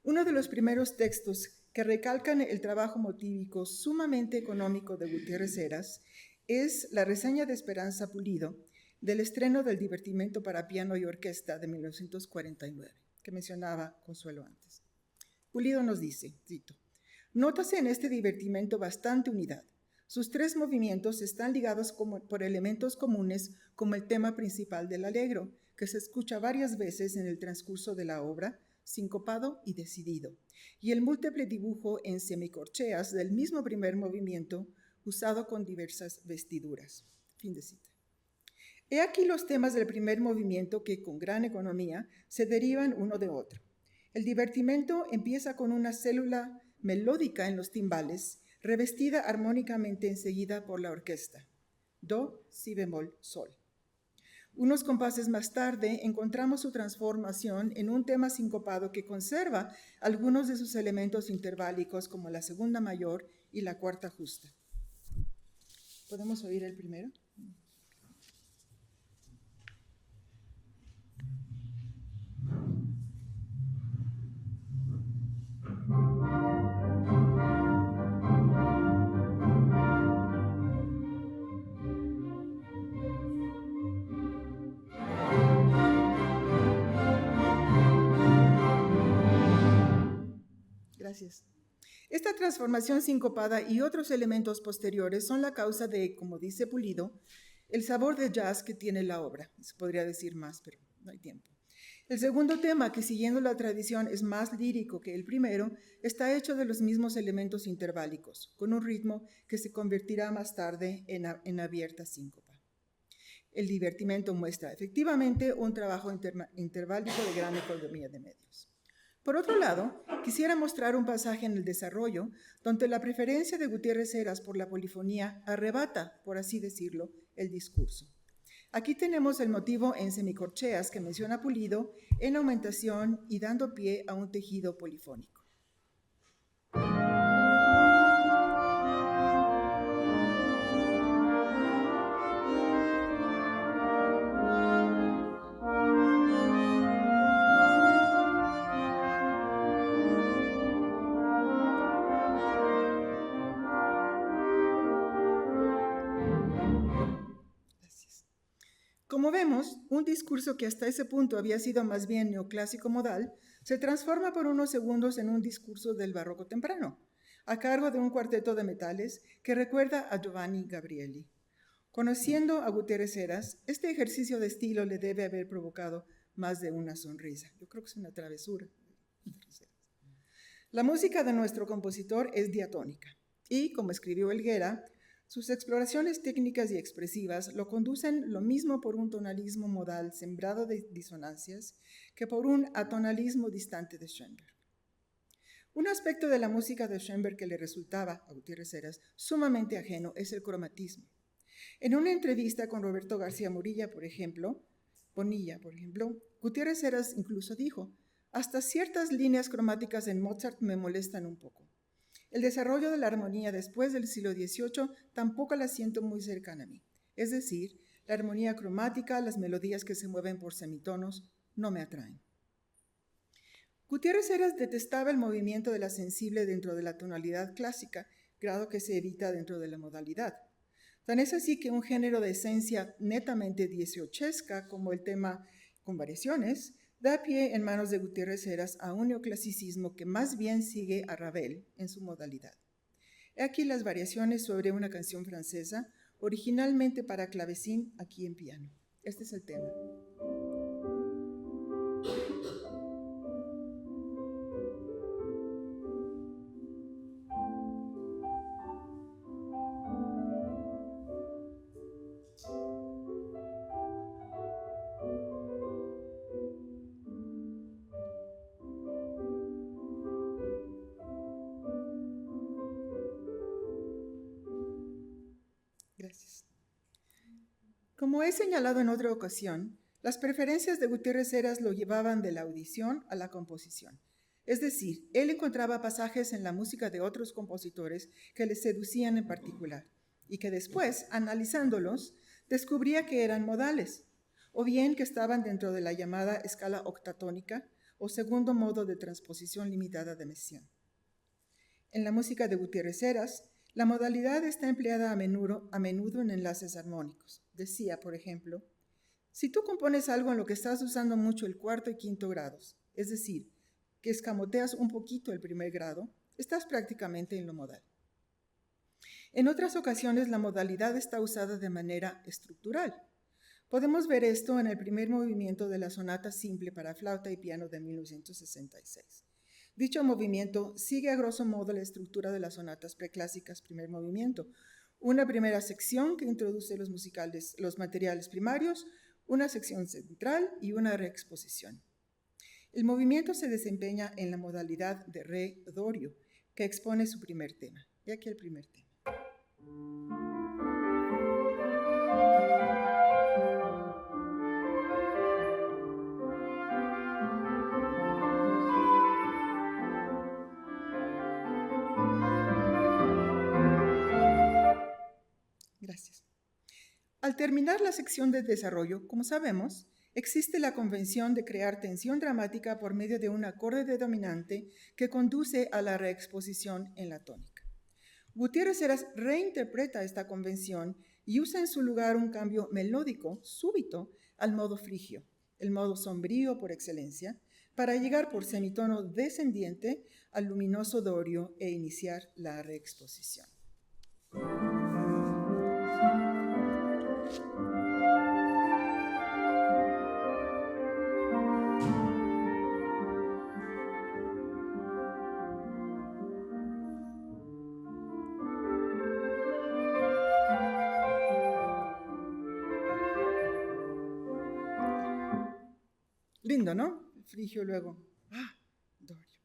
Uno de los primeros textos que recalcan el trabajo motívico sumamente económico de Gutiérrez Heras es la reseña de Esperanza Pulido del estreno del Divertimento para piano y orquesta de 1949, que mencionaba Consuelo antes. Pulido nos dice, cito, «Nótase en este divertimento bastante unidad. Sus tres movimientos están ligados por elementos comunes como el tema principal del allegro, que se escucha varias veces en el transcurso de la obra, sincopado y decidido, y el múltiple dibujo en semicorcheas del mismo primer movimiento usado con diversas vestiduras». Fin de cita. He aquí los temas del primer movimiento que, con gran economía, se derivan uno de otro. El divertimento empieza con una célula melódica en los timbales, revestida armónicamente enseguida por la orquesta. Do, si bemol, sol. Unos compases más tarde encontramos su transformación en un tema sincopado que conserva algunos de sus elementos interválicos como la segunda mayor y la cuarta justa. ¿Podemos oír el primero? Gracias. Esta transformación sincopada y otros elementos posteriores son la causa de, como dice Pulido, el sabor de jazz que tiene la obra. Se podría decir más, pero no hay tiempo. El segundo tema, que siguiendo la tradición es más lírico que el primero, está hecho de los mismos elementos interválicos, con un ritmo que se convertirá más tarde en abierta síncopa. El divertimento muestra efectivamente un trabajo interválico de gran economía de medios. Por otro lado, quisiera mostrar un pasaje en el desarrollo donde la preferencia de Gutiérrez Heras por la polifonía arrebata, por así decirlo, el discurso. Aquí tenemos el motivo en semicorcheas que menciona Pulido en aumentación y dando pie a un tejido polifónico. Como vemos, un discurso que hasta ese punto había sido más bien neoclásico modal, se transforma por unos segundos en un discurso del barroco temprano, a cargo de un cuarteto de metales que recuerda a Giovanni Gabrieli. Conociendo a Gutiérrez Heras, este ejercicio de estilo le debe haber provocado más de una sonrisa. Yo creo que es una travesura. La música de nuestro compositor es diatónica y, como escribió Helguera, sus exploraciones técnicas y expresivas lo conducen lo mismo por un tonalismo modal sembrado de disonancias que por un atonalismo distante de Schoenberg. Un aspecto de la música de Schoenberg que le resultaba a Gutiérrez Heras sumamente ajeno es el cromatismo. En una entrevista con Roberto García Bonilla, por ejemplo, Gutiérrez Heras incluso dijo: hasta ciertas líneas cromáticas en Mozart me molestan un poco. El desarrollo de la armonía después del siglo XVIII tampoco la siento muy cercana a mí. Es decir, la armonía cromática, las melodías que se mueven por semitonos, no me atraen. Gutiérrez Heras detestaba el movimiento de la sensible dentro de la tonalidad clásica, grado que se evita dentro de la modalidad. Tan es así que un género de esencia netamente dieciochesca, como el tema con variaciones, da pie en manos de Gutiérrez Heras a un neoclasicismo que más bien sigue a Ravel en su modalidad. He aquí las variaciones sobre una canción francesa, originalmente para clavecín, aquí en piano. Este es el tema. Gracias. Como he señalado en otra ocasión, las preferencias de Gutiérrez Heras lo llevaban de la audición a la composición. Es decir, él encontraba pasajes en la música de otros compositores que le seducían en particular y que después, analizándolos, descubría que eran modales, o bien que estaban dentro de la llamada escala octatónica o segundo modo de transposición limitada de Messiaen. En la música de Gutiérrez Heras, la modalidad está empleada a menudo en enlaces armónicos. Decía, por ejemplo, si tú compones algo en lo que estás usando mucho el cuarto y quinto grados, es decir, que escamoteas un poquito el primer grado, estás prácticamente en lo modal. En otras ocasiones, la modalidad está usada de manera estructural. Podemos ver esto en el primer movimiento de la sonata simple para flauta y piano de 1966. Dicho movimiento sigue a grosso modo la estructura de las sonatas preclásicas primer movimiento. Una primera sección que introduce los materiales primarios, una sección central y una reexposición. El movimiento se desempeña en la modalidad de re dorio, que expone su primer tema. Y aquí el primer tema. Gracias. Al terminar la sección de desarrollo, como sabemos, existe la convención de crear tensión dramática por medio de un acorde de dominante que conduce a la reexposición en la tónica. Gutiérrez Heras reinterpreta esta convención y usa en su lugar un cambio melódico súbito al modo frigio, el modo sombrío por excelencia, para llegar por semitono descendiente al luminoso dorio e iniciar la reexposición. Lindo, ¿no? El frigio luego. Dorio.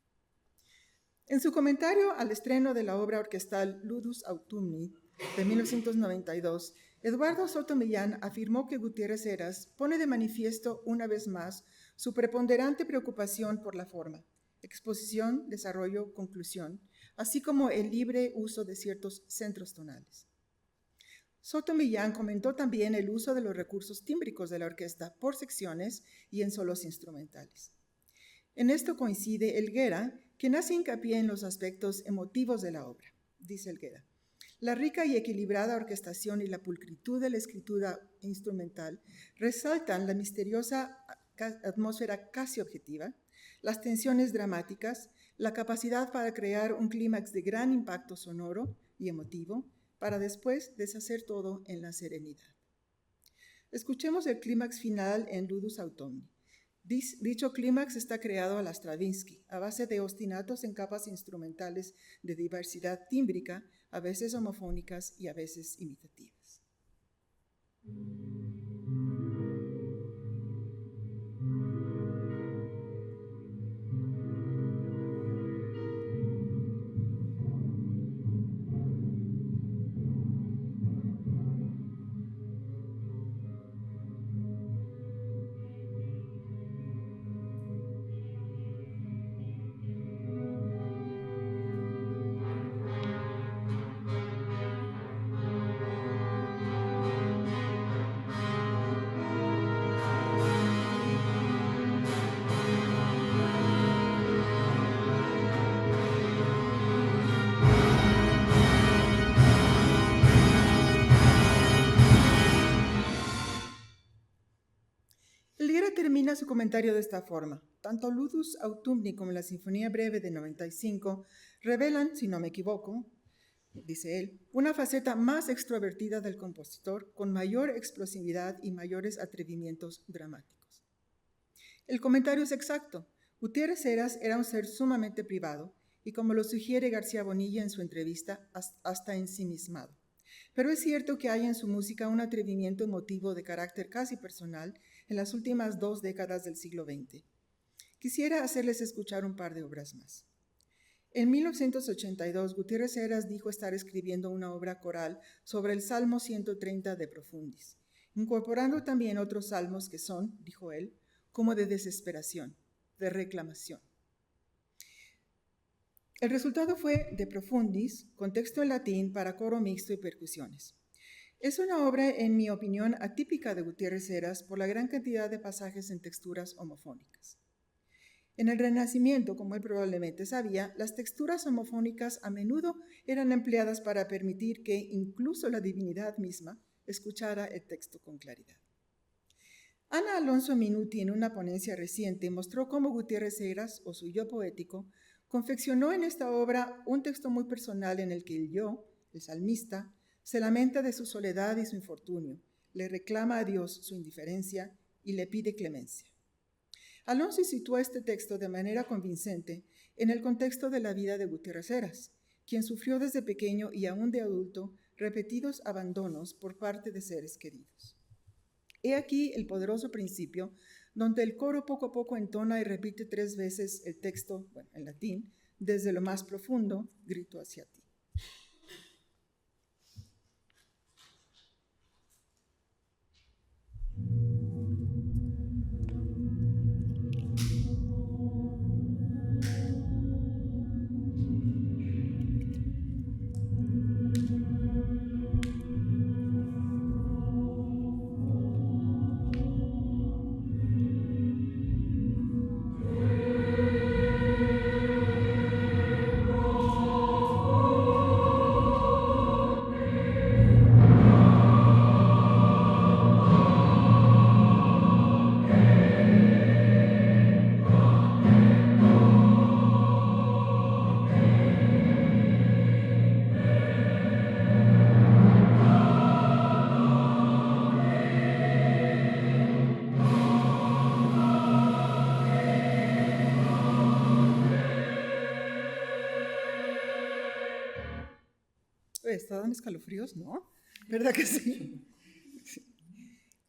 En su comentario al estreno de la obra orquestal Ludus Autumni de 1992, Eduardo Soto Millán afirmó que Gutiérrez Heras pone de manifiesto una vez más su preponderante preocupación por la forma, exposición, desarrollo, conclusión, así como el libre uso de ciertos centros tonales. Soto Millán comentó también el uso de los recursos tímbricos de la orquesta por secciones y en solos instrumentales. En esto coincide Helguera, quien hace hincapié en los aspectos emotivos de la obra. Dice Helguera: La rica y equilibrada orquestación y la pulcritud de la escritura instrumental resaltan la misteriosa atmósfera casi objetiva, las tensiones dramáticas, la capacidad para crear un clímax de gran impacto sonoro y emotivo, para después deshacer todo en la serenidad. Escuchemos el clímax final en Ludus Autumni. Dicho clímax está creado a la Stravinsky, a base de ostinatos en capas instrumentales de diversidad tímbrica, a veces homofónicas y a veces imitativas. Termina su comentario de esta forma. Tanto Ludus Autumni como la Sinfonía Breve de 95 revelan, si no me equivoco, dice él, una faceta más extrovertida del compositor, con mayor explosividad y mayores atrevimientos dramáticos. El comentario es exacto. Gutiérrez Heras era un ser sumamente privado y, como lo sugiere García Bonilla en su entrevista, hasta ensimismado. Pero es cierto que hay en su música un atrevimiento emotivo de carácter casi personal en las últimas 2 décadas del siglo XX. Quisiera hacerles escuchar un par de obras más. En 1982, Gutiérrez Heras dijo estar escribiendo una obra coral sobre el Salmo 130 de Profundis, incorporando también otros salmos que son, dijo él, como de desesperación, de reclamación. El resultado fue De Profundis, con texto en latín para coro mixto y percusiones. Es una obra, en mi opinión, atípica de Gutiérrez Heras por la gran cantidad de pasajes en texturas homofónicas. En el Renacimiento, como él probablemente sabía, las texturas homofónicas a menudo eran empleadas para permitir que incluso la divinidad misma escuchara el texto con claridad. Ana Alonso Minuti, en una ponencia reciente, mostró cómo Gutiérrez Heras, o su yo poético, confeccionó en esta obra un texto muy personal en el que el yo, el salmista, se lamenta de su soledad y su infortunio, le reclama a Dios su indiferencia y le pide clemencia. Alonso situó este texto de manera convincente en el contexto de la vida de Gutiérrez Heras, quien sufrió desde pequeño y aún de adulto repetidos abandonos por parte de seres queridos. He aquí el poderoso principio donde el coro poco a poco entona y repite 3 veces el texto, en latín, desde lo más profundo, grito hacia ti. ¿Estaban escalofríos? ¿No? ¿Verdad que sí? Sí.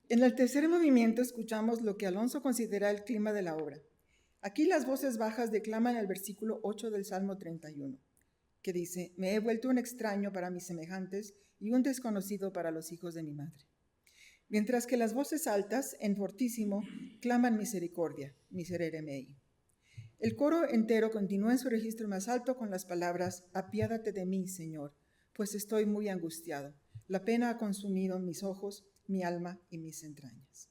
En el tercer movimiento escuchamos lo que Alonso considera el clima de la obra. Aquí las voces bajas declaman el versículo 8 del Salmo 31, que dice, me he vuelto un extraño para mis semejantes y un desconocido para los hijos de mi madre. Mientras que las voces altas, en fortísimo, claman misericordia, miserere mei. El coro entero continúa en su registro más alto con las palabras, apiádate de mí, Señor, pues estoy muy angustiado. La pena ha consumido mis ojos, mi alma y mis entrañas.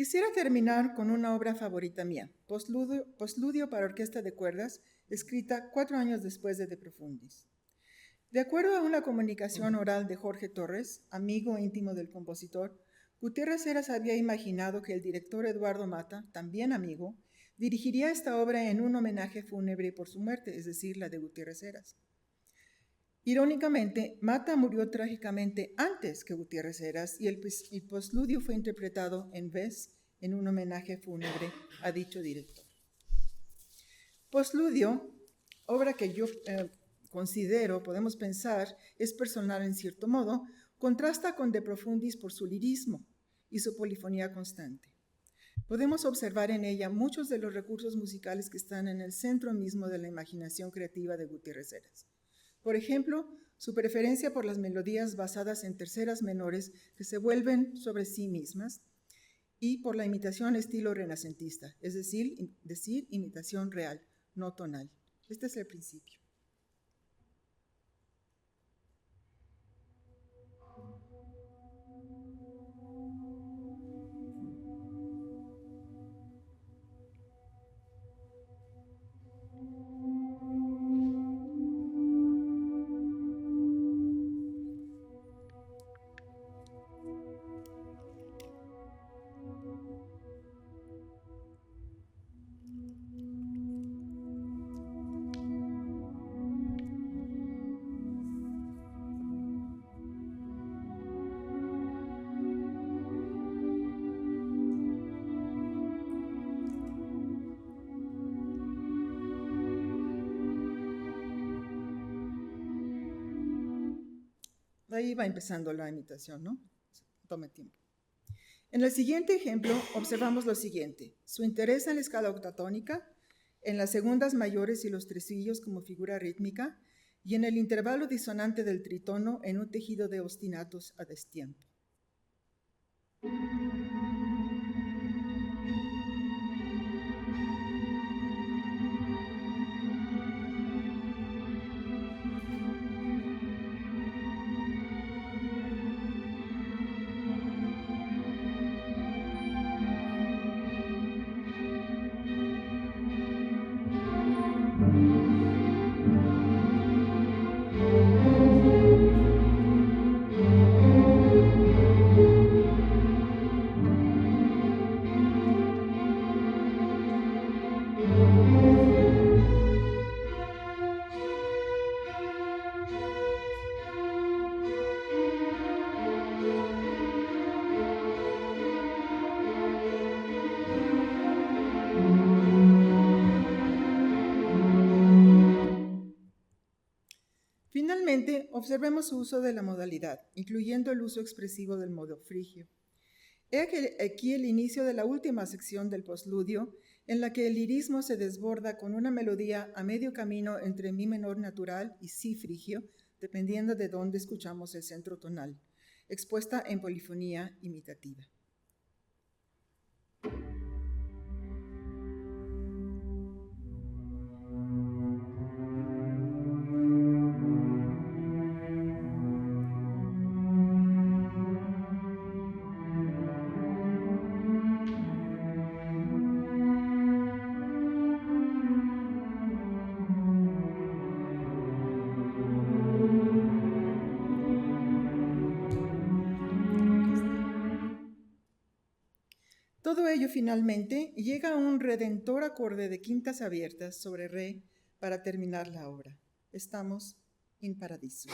Quisiera terminar con una obra favorita mía, Postludio para orquesta de cuerdas, escrita 4 años después de De Profundis. De acuerdo a una comunicación oral de Jorge Torres, amigo íntimo del compositor, Gutiérrez Heras había imaginado que el director Eduardo Mata, también amigo, dirigiría esta obra en un homenaje fúnebre por su muerte, es decir, la de Gutiérrez Heras. Irónicamente, Mata murió trágicamente antes que Gutiérrez Heras y el postludio fue interpretado en vez en un homenaje fúnebre a dicho director. Postludio, obra que yo considero, podemos pensar, es personal en cierto modo, contrasta con De Profundis por su lirismo y su polifonía constante. Podemos observar en ella muchos de los recursos musicales que están en el centro mismo de la imaginación creativa de Gutiérrez Heras. Por ejemplo, su preferencia por las melodías basadas en terceras menores que se vuelven sobre sí mismas y por la imitación estilo renacentista, es decir, imitación real, no tonal. Este es el principio. Ahí va empezando la imitación, ¿no? Tome tiempo. En el siguiente ejemplo observamos lo siguiente. Su interés en la escala octatónica, en las segundas mayores y los tresillos como figura rítmica, y en el intervalo disonante del tritono en un tejido de ostinatos a destiempo. Finalmente, observemos su uso de la modalidad, incluyendo el uso expresivo del modo frigio. He aquí el inicio de la última sección del postludio, en la que el lirismo se desborda con una melodía a medio camino entre mi menor natural y si frigio, dependiendo de dónde escuchamos el centro tonal, expuesta en polifonía imitativa. Todo ello finalmente llega a un redentor acorde de quintas abiertas sobre re para terminar la obra. Estamos en paradiso.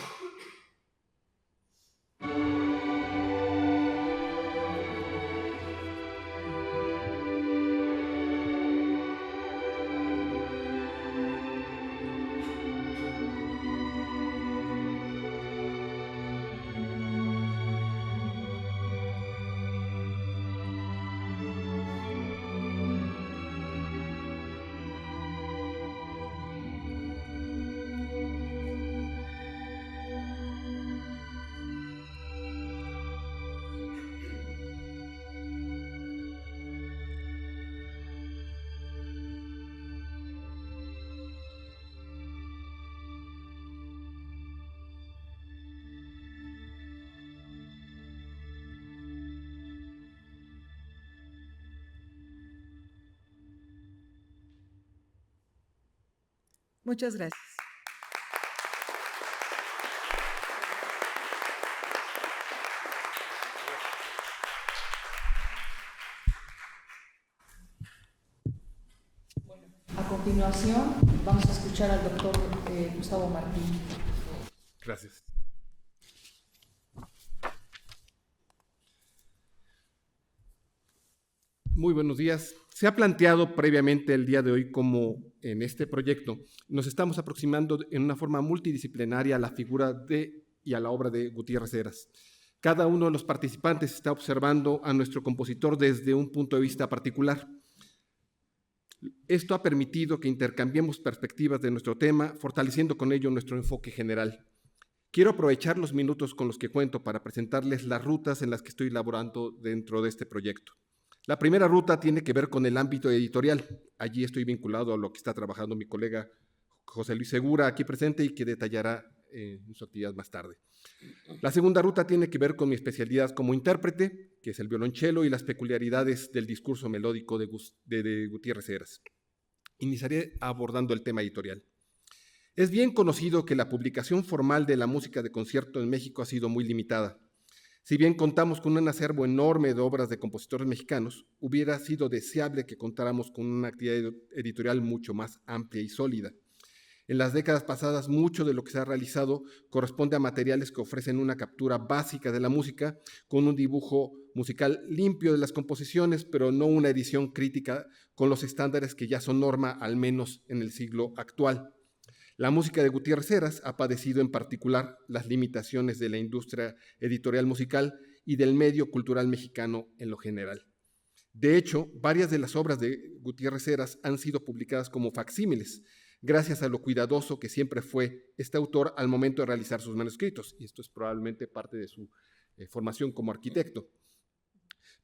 Muchas gracias. A continuación, vamos a escuchar al doctor Gustavo Martín. Gracias. Muy buenos días. Se ha planteado previamente el día de hoy cómo en este proyecto nos estamos aproximando en una forma multidisciplinaria a la figura y a la obra de Gutiérrez Heras. Cada uno de los participantes está observando a nuestro compositor desde un punto de vista particular. Esto ha permitido que intercambiemos perspectivas de nuestro tema, fortaleciendo con ello nuestro enfoque general. Quiero aprovechar los minutos con los que cuento para presentarles las rutas en las que estoy elaborando dentro de este proyecto. La primera ruta tiene que ver con el ámbito editorial. Allí estoy vinculado a lo que está trabajando mi colega José Luis Segura, aquí presente, y que detallará en su actividad más tarde. La segunda ruta tiene que ver con mi especialidad como intérprete, que es el violonchelo, y las peculiaridades del discurso melódico de Gutiérrez Heras. Iniciaré abordando el tema editorial. Es bien conocido que la publicación formal de la música de concierto en México ha sido muy limitada. Si bien contamos con un acervo enorme de obras de compositores mexicanos, hubiera sido deseable que contáramos con una actividad editorial mucho más amplia y sólida. En las décadas pasadas, mucho de lo que se ha realizado corresponde a materiales que ofrecen una captura básica de la música, con un dibujo musical limpio de las composiciones, pero no una edición crítica con los estándares que ya son norma, al menos en el siglo actual. La música de Gutiérrez Heras ha padecido en particular las limitaciones de la industria editorial musical y del medio cultural mexicano en lo general. De hecho, varias de las obras de Gutiérrez Heras han sido publicadas como facsímiles, gracias a lo cuidadoso que siempre fue este autor al momento de realizar sus manuscritos, y esto es probablemente parte de su formación como arquitecto.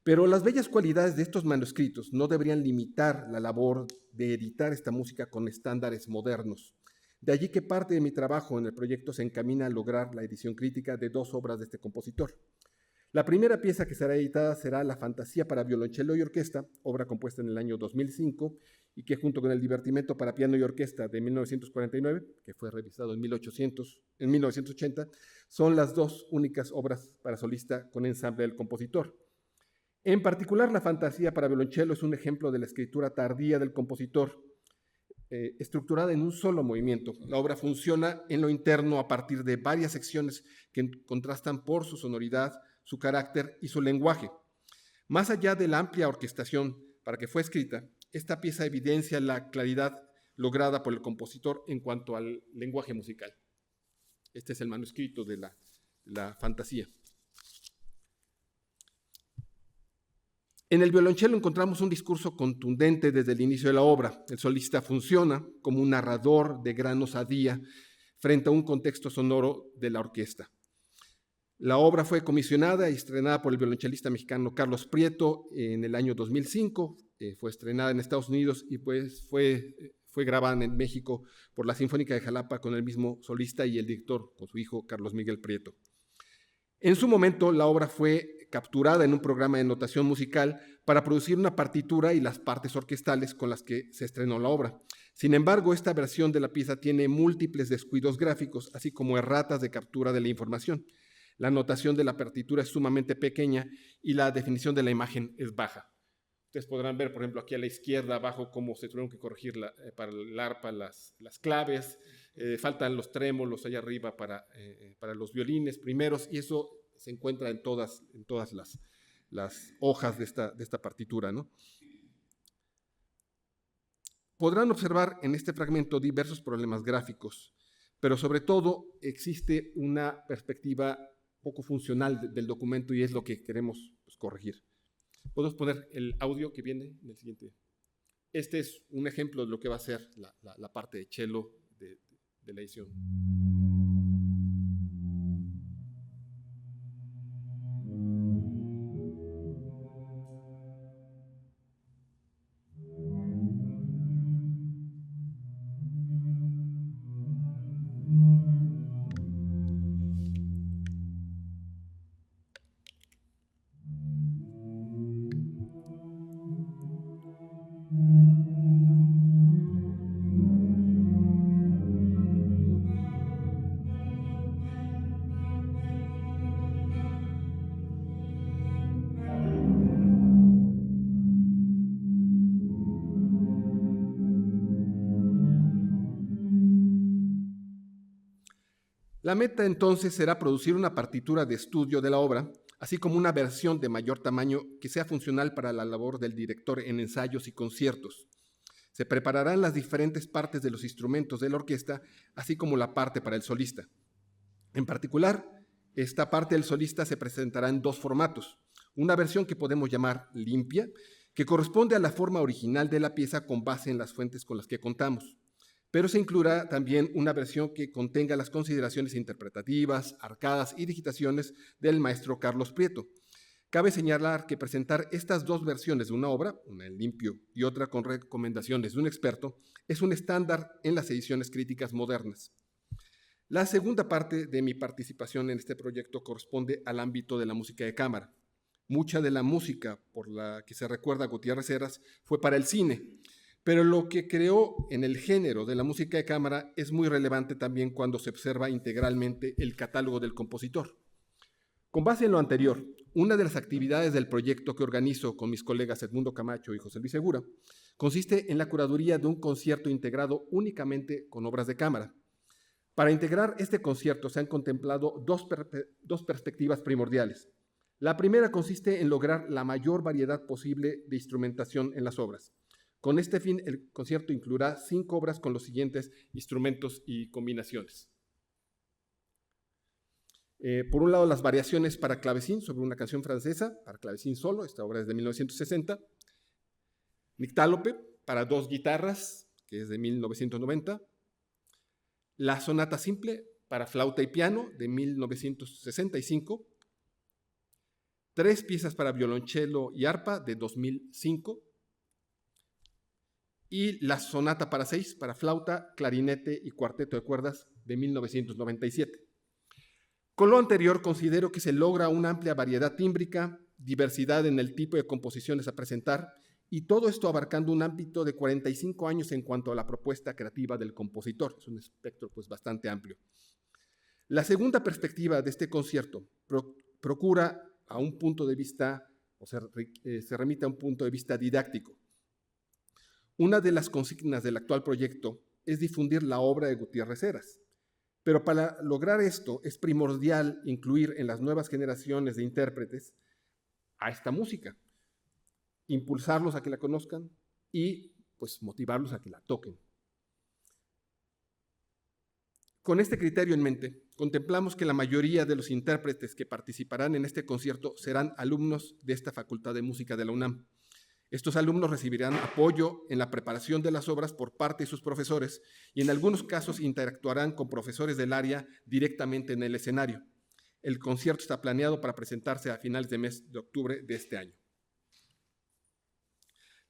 Pero las bellas cualidades de estos manuscritos no deberían limitar la labor de editar esta música con estándares modernos. De allí que parte de mi trabajo en el proyecto se encamina a lograr la edición crítica de dos obras de este compositor. La primera pieza que será editada será La Fantasía para violonchelo y orquesta, obra compuesta en el año 2005 y que junto con el Divertimento para piano y orquesta de 1949, que fue revisado en 1980, son las dos únicas obras para solista con ensamble del compositor. En particular, La Fantasía para violonchelo es un ejemplo de la escritura tardía del compositor, estructurada en un solo movimiento. La obra funciona en lo interno a partir de varias secciones que contrastan por su sonoridad, su carácter y su lenguaje. Más allá de la amplia orquestación para que fue escrita, esta pieza evidencia la claridad lograda por el compositor en cuanto al lenguaje musical. Este es el manuscrito de la Fantasía. En el violonchelo encontramos un discurso contundente desde el inicio de la obra. El solista funciona como un narrador de gran osadía frente a un contexto sonoro de la orquesta. La obra fue comisionada y estrenada por el violonchelista mexicano Carlos Prieto en el año 2005. Fue estrenada en Estados Unidos y pues fue grabada en México por la Sinfónica de Jalapa con el mismo solista y el director, con su hijo Carlos Miguel Prieto. En su momento, la obra fue capturada en un programa de notación musical para producir una partitura y las partes orquestales con las que se estrenó la obra. Sin embargo, esta versión de la pieza tiene múltiples descuidos gráficos, así como erratas de captura de la información. La notación de la partitura es sumamente pequeña y la definición de la imagen es baja. Ustedes podrán ver, por ejemplo, aquí a la izquierda abajo cómo se tuvieron que corregir para el arpa las claves. Faltan los trémolos allá arriba para los violines primeros, y eso se encuentra en todas las hojas de esta partitura, ¿no? Podrán observar en este fragmento diversos problemas gráficos, pero sobre todo existe una perspectiva poco funcional del documento y es lo que queremos corregir. Podemos poner el audio que viene en el siguiente. Este es un ejemplo de lo que va a ser la parte de cello de la edición. La meta entonces será producir una partitura de estudio de la obra, así como una versión de mayor tamaño que sea funcional para la labor del director en ensayos y conciertos. Se prepararán las diferentes partes de los instrumentos de la orquesta, así como la parte para el solista. En particular, esta parte del solista se presentará en dos formatos. Una versión que podemos llamar limpia, que corresponde a la forma original de la pieza con base en las fuentes con las que contamos. Pero se incluirá también una versión que contenga las consideraciones interpretativas, arcadas y digitaciones del maestro Carlos Prieto. Cabe señalar que presentar estas dos versiones de una obra, una en limpio y otra con recomendaciones de un experto, es un estándar en las ediciones críticas modernas. La segunda parte de mi participación en este proyecto corresponde al ámbito de la música de cámara. Mucha de la música por la que se recuerda a Gutiérrez Heras fue para el cine, pero lo que creó en el género de la música de cámara es muy relevante también cuando se observa integralmente el catálogo del compositor. Con base en lo anterior, una de las actividades del proyecto que organizo con mis colegas Edmundo Camacho y José Luis Segura consiste en la curaduría de un concierto integrado únicamente con obras de cámara. Para integrar este concierto se han contemplado dos perspectivas primordiales. La primera consiste en lograr la mayor variedad posible de instrumentación en las obras. Con este fin, el concierto incluirá 5 obras con los siguientes instrumentos y combinaciones. Por un lado, las variaciones para clavecín sobre una canción francesa, para clavecín solo, esta obra es de 1960. Nictálope, para 2 guitarras, que es de 1990. La sonata simple, para flauta y piano, de 1965. 3 piezas para violonchelo y arpa, de 2005. Y la sonata para 6, para flauta, clarinete y cuarteto de cuerdas, de 1997. Con lo anterior, considero que se logra una amplia variedad tímbrica, diversidad en el tipo de composiciones a presentar, y todo esto abarcando un ámbito de 45 años en cuanto a la propuesta creativa del compositor. Es un espectro pues, bastante amplio. La segunda perspectiva de este concierto procura a un punto de vista, o se remite a un punto de vista didáctico. Una de las consignas del actual proyecto es difundir la obra de Gutiérrez Heras. Pero para lograr esto es primordial incluir en las nuevas generaciones de intérpretes a esta música, impulsarlos a que la conozcan y pues motivarlos a que la toquen. Con este criterio en mente, contemplamos que la mayoría de los intérpretes que participarán en este concierto serán alumnos de esta Facultad de Música de la UNAM. Estos alumnos recibirán apoyo en la preparación de las obras por parte de sus profesores y en algunos casos interactuarán con profesores del área directamente en el escenario. El concierto está planeado para presentarse a finales de mes de octubre de este año.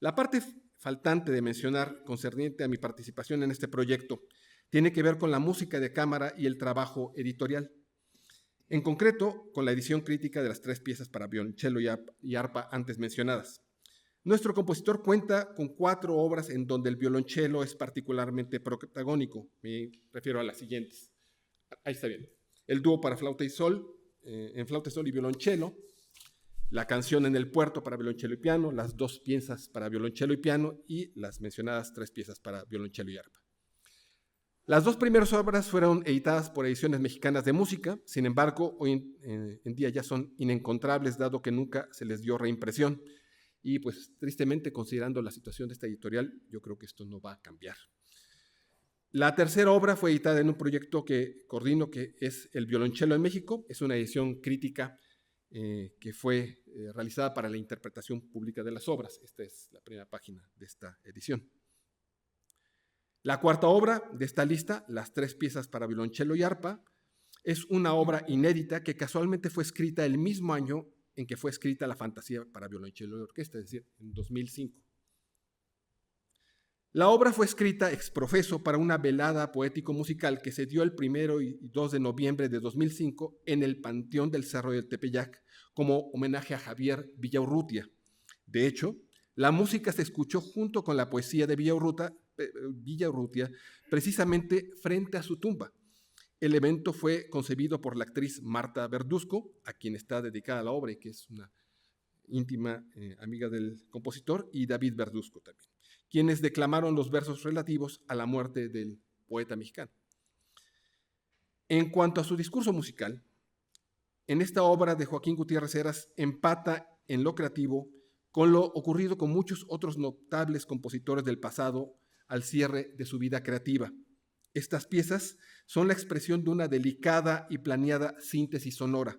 La parte faltante de mencionar concerniente a mi participación en este proyecto tiene que ver con la música de cámara y el trabajo editorial. En concreto, con la edición crítica de las 3 piezas para violonchelo y arpa antes mencionadas. Nuestro compositor cuenta con 4 obras en donde el violonchelo es particularmente protagónico. Me refiero a las siguientes. Ahí está bien. El dúo para flauta y sol, en flauta, sol y violonchelo. La canción en el puerto para violonchelo y piano. Las 2 piezas para violonchelo y piano. Y las mencionadas 3 piezas para violonchelo y arpa. Las 2 primeras obras fueron editadas por Ediciones Mexicanas de Música. Sin embargo, hoy en día ya son inencontrables, dado que nunca se les dio reimpresión. Y pues tristemente, considerando la situación de esta editorial, yo creo que esto no va a cambiar. La tercera obra fue editada en un proyecto que coordino, que es El violonchelo en México. Es una edición crítica que fue realizada para la interpretación pública de las obras. Esta es la primera página de esta edición. La cuarta obra de esta lista, Las 3 piezas para violonchelo y arpa, es una obra inédita que casualmente fue escrita el mismo año en que fue escrita la Fantasía para violonchelo y orquesta, es decir, en 2005. La obra fue escrita ex profeso para una velada poético-musical que se dio el 1 y 2 de noviembre de 2005 en el Panteón del Cerro del Tepeyac como homenaje a Javier Villaurrutia. De hecho, la música se escuchó junto con la poesía de Villaurrutia precisamente frente a su tumba. El evento fue concebido por la actriz Marta Verduzco, a quien está dedicada la obra y que es una íntima amiga del compositor, y David Verduzco también, quienes declamaron los versos relativos a la muerte del poeta mexicano. En cuanto a su discurso musical, en esta obra de Joaquín Gutiérrez Heras empata en lo creativo con lo ocurrido con muchos otros notables compositores del pasado al cierre de su vida creativa. Estas piezas son la expresión de una delicada y planeada síntesis sonora.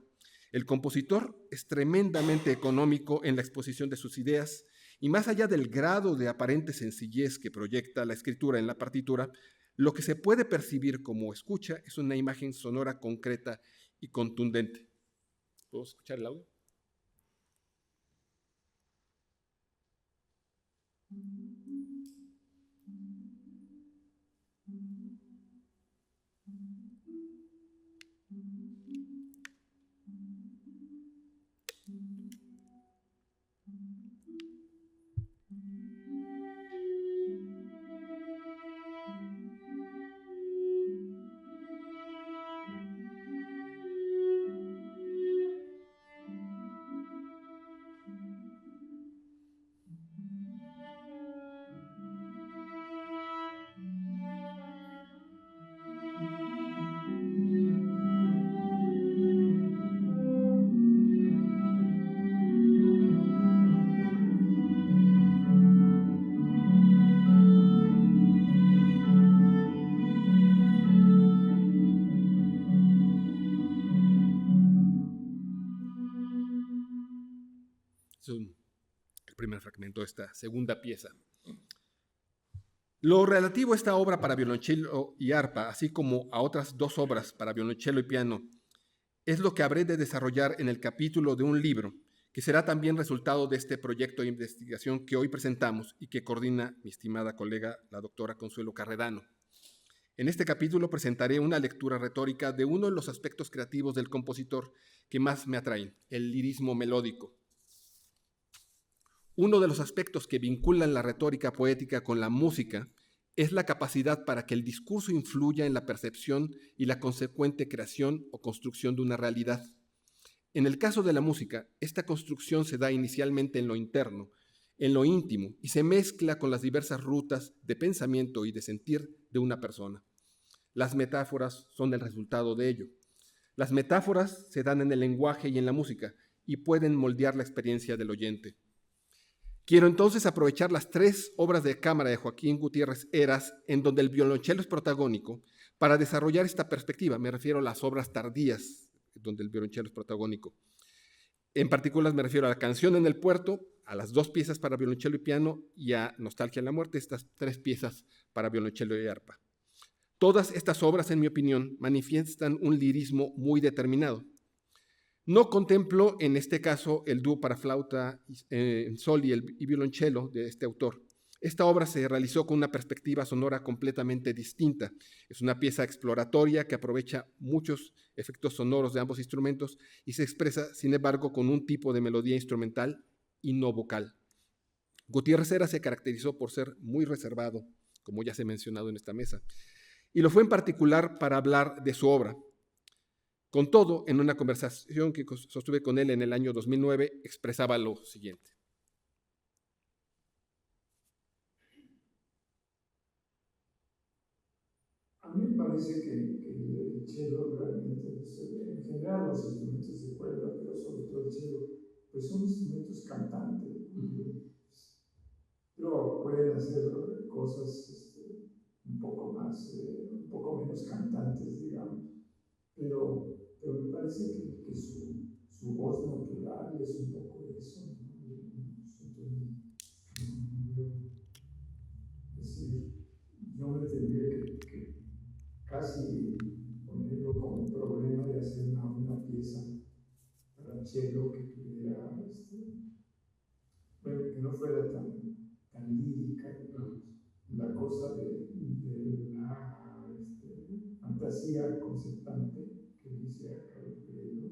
El compositor es tremendamente económico en la exposición de sus ideas y más allá del grado de aparente sencillez que proyecta la escritura en la partitura, lo que se puede percibir como escucha es una imagen sonora concreta y contundente. ¿Puedo escuchar el audio? Es el primer fragmento de esta segunda pieza. Lo relativo a esta obra para violonchelo y arpa, así como a otras dos obras para violonchelo y piano, es lo que habré de desarrollar en el capítulo de un libro, que será también resultado de este proyecto de investigación que hoy presentamos y que coordina mi estimada colega, la doctora Consuelo Carredano. En este capítulo presentaré una lectura retórica de uno de los aspectos creativos del compositor que más me atraen, el lirismo melódico. Uno de los aspectos que vinculan la retórica poética con la música es la capacidad para que el discurso influya en la percepción y la consecuente creación o construcción de una realidad. En el caso de la música, esta construcción se da inicialmente en lo interno, en lo íntimo, y se mezcla con las diversas rutas de pensamiento y de sentir de una persona. Las metáforas son el resultado de ello. Las metáforas se dan en el lenguaje y en la música y pueden moldear la experiencia del oyente. Quiero entonces aprovechar las tres obras de cámara de Joaquín Gutiérrez Heras, en donde el violonchelo es protagónico, para desarrollar esta perspectiva. Me refiero a las obras tardías, donde el violonchelo es protagónico. En particular me refiero a La canción en el puerto, a las dos piezas para violonchelo y piano, y a Nostalgia en la muerte, estas tres piezas para violonchelo y arpa. Todas estas obras, en mi opinión, manifiestan un lirismo muy determinado. No contemplo en este caso el dúo para flauta en sol y violonchelo de este autor. Esta obra se realizó con una perspectiva sonora completamente distinta. Es una pieza exploratoria que aprovecha muchos efectos sonoros de ambos instrumentos y se expresa, sin embargo, con un tipo de melodía instrumental y no vocal. Gutiérrez Heras se caracterizó por ser muy reservado, como ya se ha mencionado en esta mesa, y lo fue en particular para hablar de su obra. Con todo, en una conversación que sostuve con él en el año 2009, expresaba lo siguiente. A mí me parece que el cello realmente, pues, en general los instrumentos de cuerda, pero sobre todo el cello, pues son instrumentos cantantes, pero pueden hacer cosas un poco más, un poco menos cantantes, digamos, pero me parece que su voz natural es un poco eso, ¿no? Es decir, yo me tendría que casi ponerlo como problema de hacer una pieza para cello que tuviera, bueno, que no fuera tan lírica, digamos. La cosa de la fantasía concertante que dice acá el Pedro,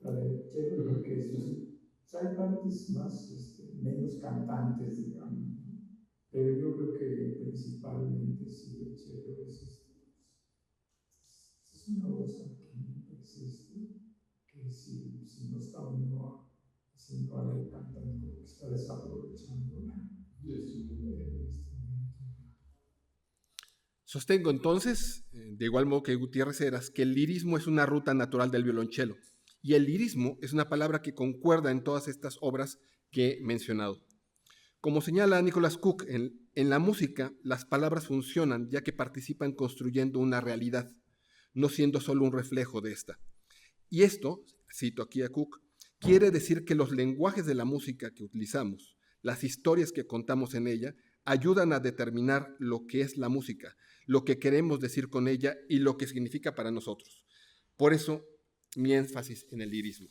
la de cello, porque hay partes más, menos cantantes, digamos, ¿no? Pero yo creo que principalmente sí el cello es una cosa que me parece que si no está uno haciendo algo cantando, como que está desaprovechando el instrumento. Sostengo entonces, de igual modo que Gutiérrez Heras, que el lirismo es una ruta natural del violonchelo, y el lirismo es una palabra que concuerda en todas estas obras que he mencionado. Como señala Nicholas Cook, en la música las palabras funcionan ya que participan construyendo una realidad, no siendo solo un reflejo de esta. Y esto, cito aquí a Cook, quiere decir que los lenguajes de la música que utilizamos, las historias que contamos en ella, ayudan a determinar lo que es la música, lo que queremos decir con ella y lo que significa para nosotros. Por eso, mi énfasis en el lirismo.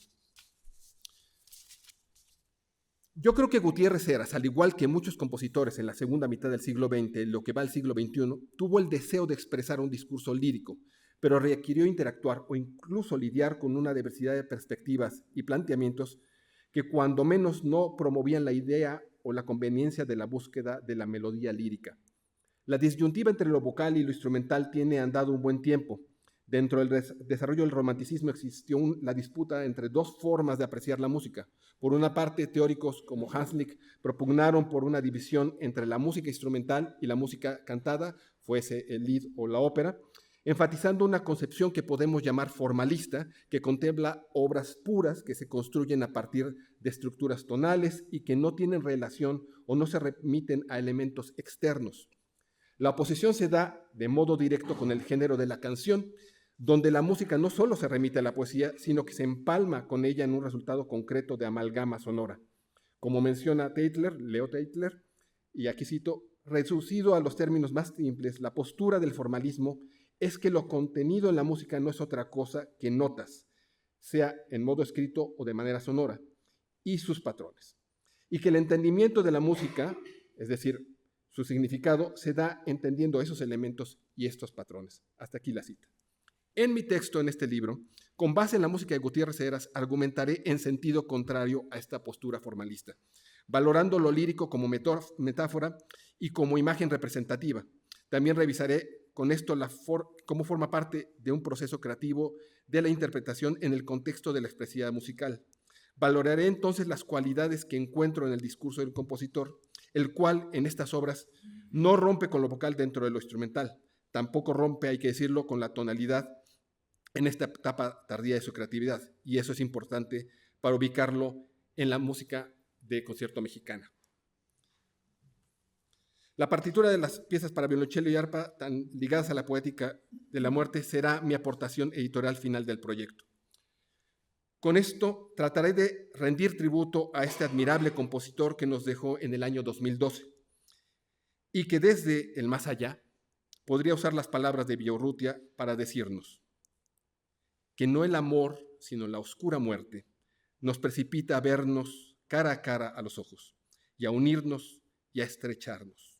Yo creo que Gutiérrez Heras, al igual que muchos compositores en la segunda mitad del siglo XX, lo que va al siglo XXI, tuvo el deseo de expresar un discurso lírico, pero requirió interactuar o incluso lidiar con una diversidad de perspectivas y planteamientos que cuando menos no promovían la idea o la conveniencia de la búsqueda de la melodía lírica. La disyuntiva entre lo vocal y lo instrumental tiene andado un buen tiempo. Dentro del desarrollo del romanticismo existió la disputa entre dos formas de apreciar la música. Por una parte, teóricos como Hanslick propugnaron por una división entre la música instrumental y la música cantada, fuese el lied o la ópera, enfatizando una concepción que podemos llamar formalista, que contempla obras puras que se construyen a partir de estructuras tonales y que no tienen relación o no se remiten a elementos externos. La oposición se da de modo directo con el género de la canción, donde la música no solo se remite a la poesía, sino que se empalma con ella en un resultado concreto de amalgama sonora. Como menciona Leo Teitler, y aquí cito, reducido a los términos más simples, la postura del formalismo es que lo contenido en la música no es otra cosa que notas, sea en modo escrito o de manera sonora, y sus patrones. Y que el entendimiento de la música, es decir, su significado, se da entendiendo esos elementos y estos patrones. Hasta aquí la cita. En mi texto en este libro, con base en la música de Gutiérrez Heras, argumentaré en sentido contrario a esta postura formalista, valorando lo lírico como metáfora y como imagen representativa. También revisaré con esto cómo forma parte de un proceso creativo de la interpretación en el contexto de la expresividad musical. Valoraré entonces las cualidades que encuentro en el discurso del compositor, el cual en estas obras no rompe con lo vocal dentro de lo instrumental, tampoco rompe, hay que decirlo, con la tonalidad en esta etapa tardía de su creatividad, y eso es importante para ubicarlo en la música de concierto mexicana. La partitura de las piezas para violonchelo y arpa, tan ligadas a la poética de la muerte, será mi aportación editorial final del proyecto. Con esto trataré de rendir tributo a este admirable compositor que nos dejó en el año 2012 y que desde el más allá podría usar las palabras de Villaurrutia para decirnos que no el amor, sino la oscura muerte, nos precipita a vernos cara a cara a los ojos y a unirnos y a estrecharnos.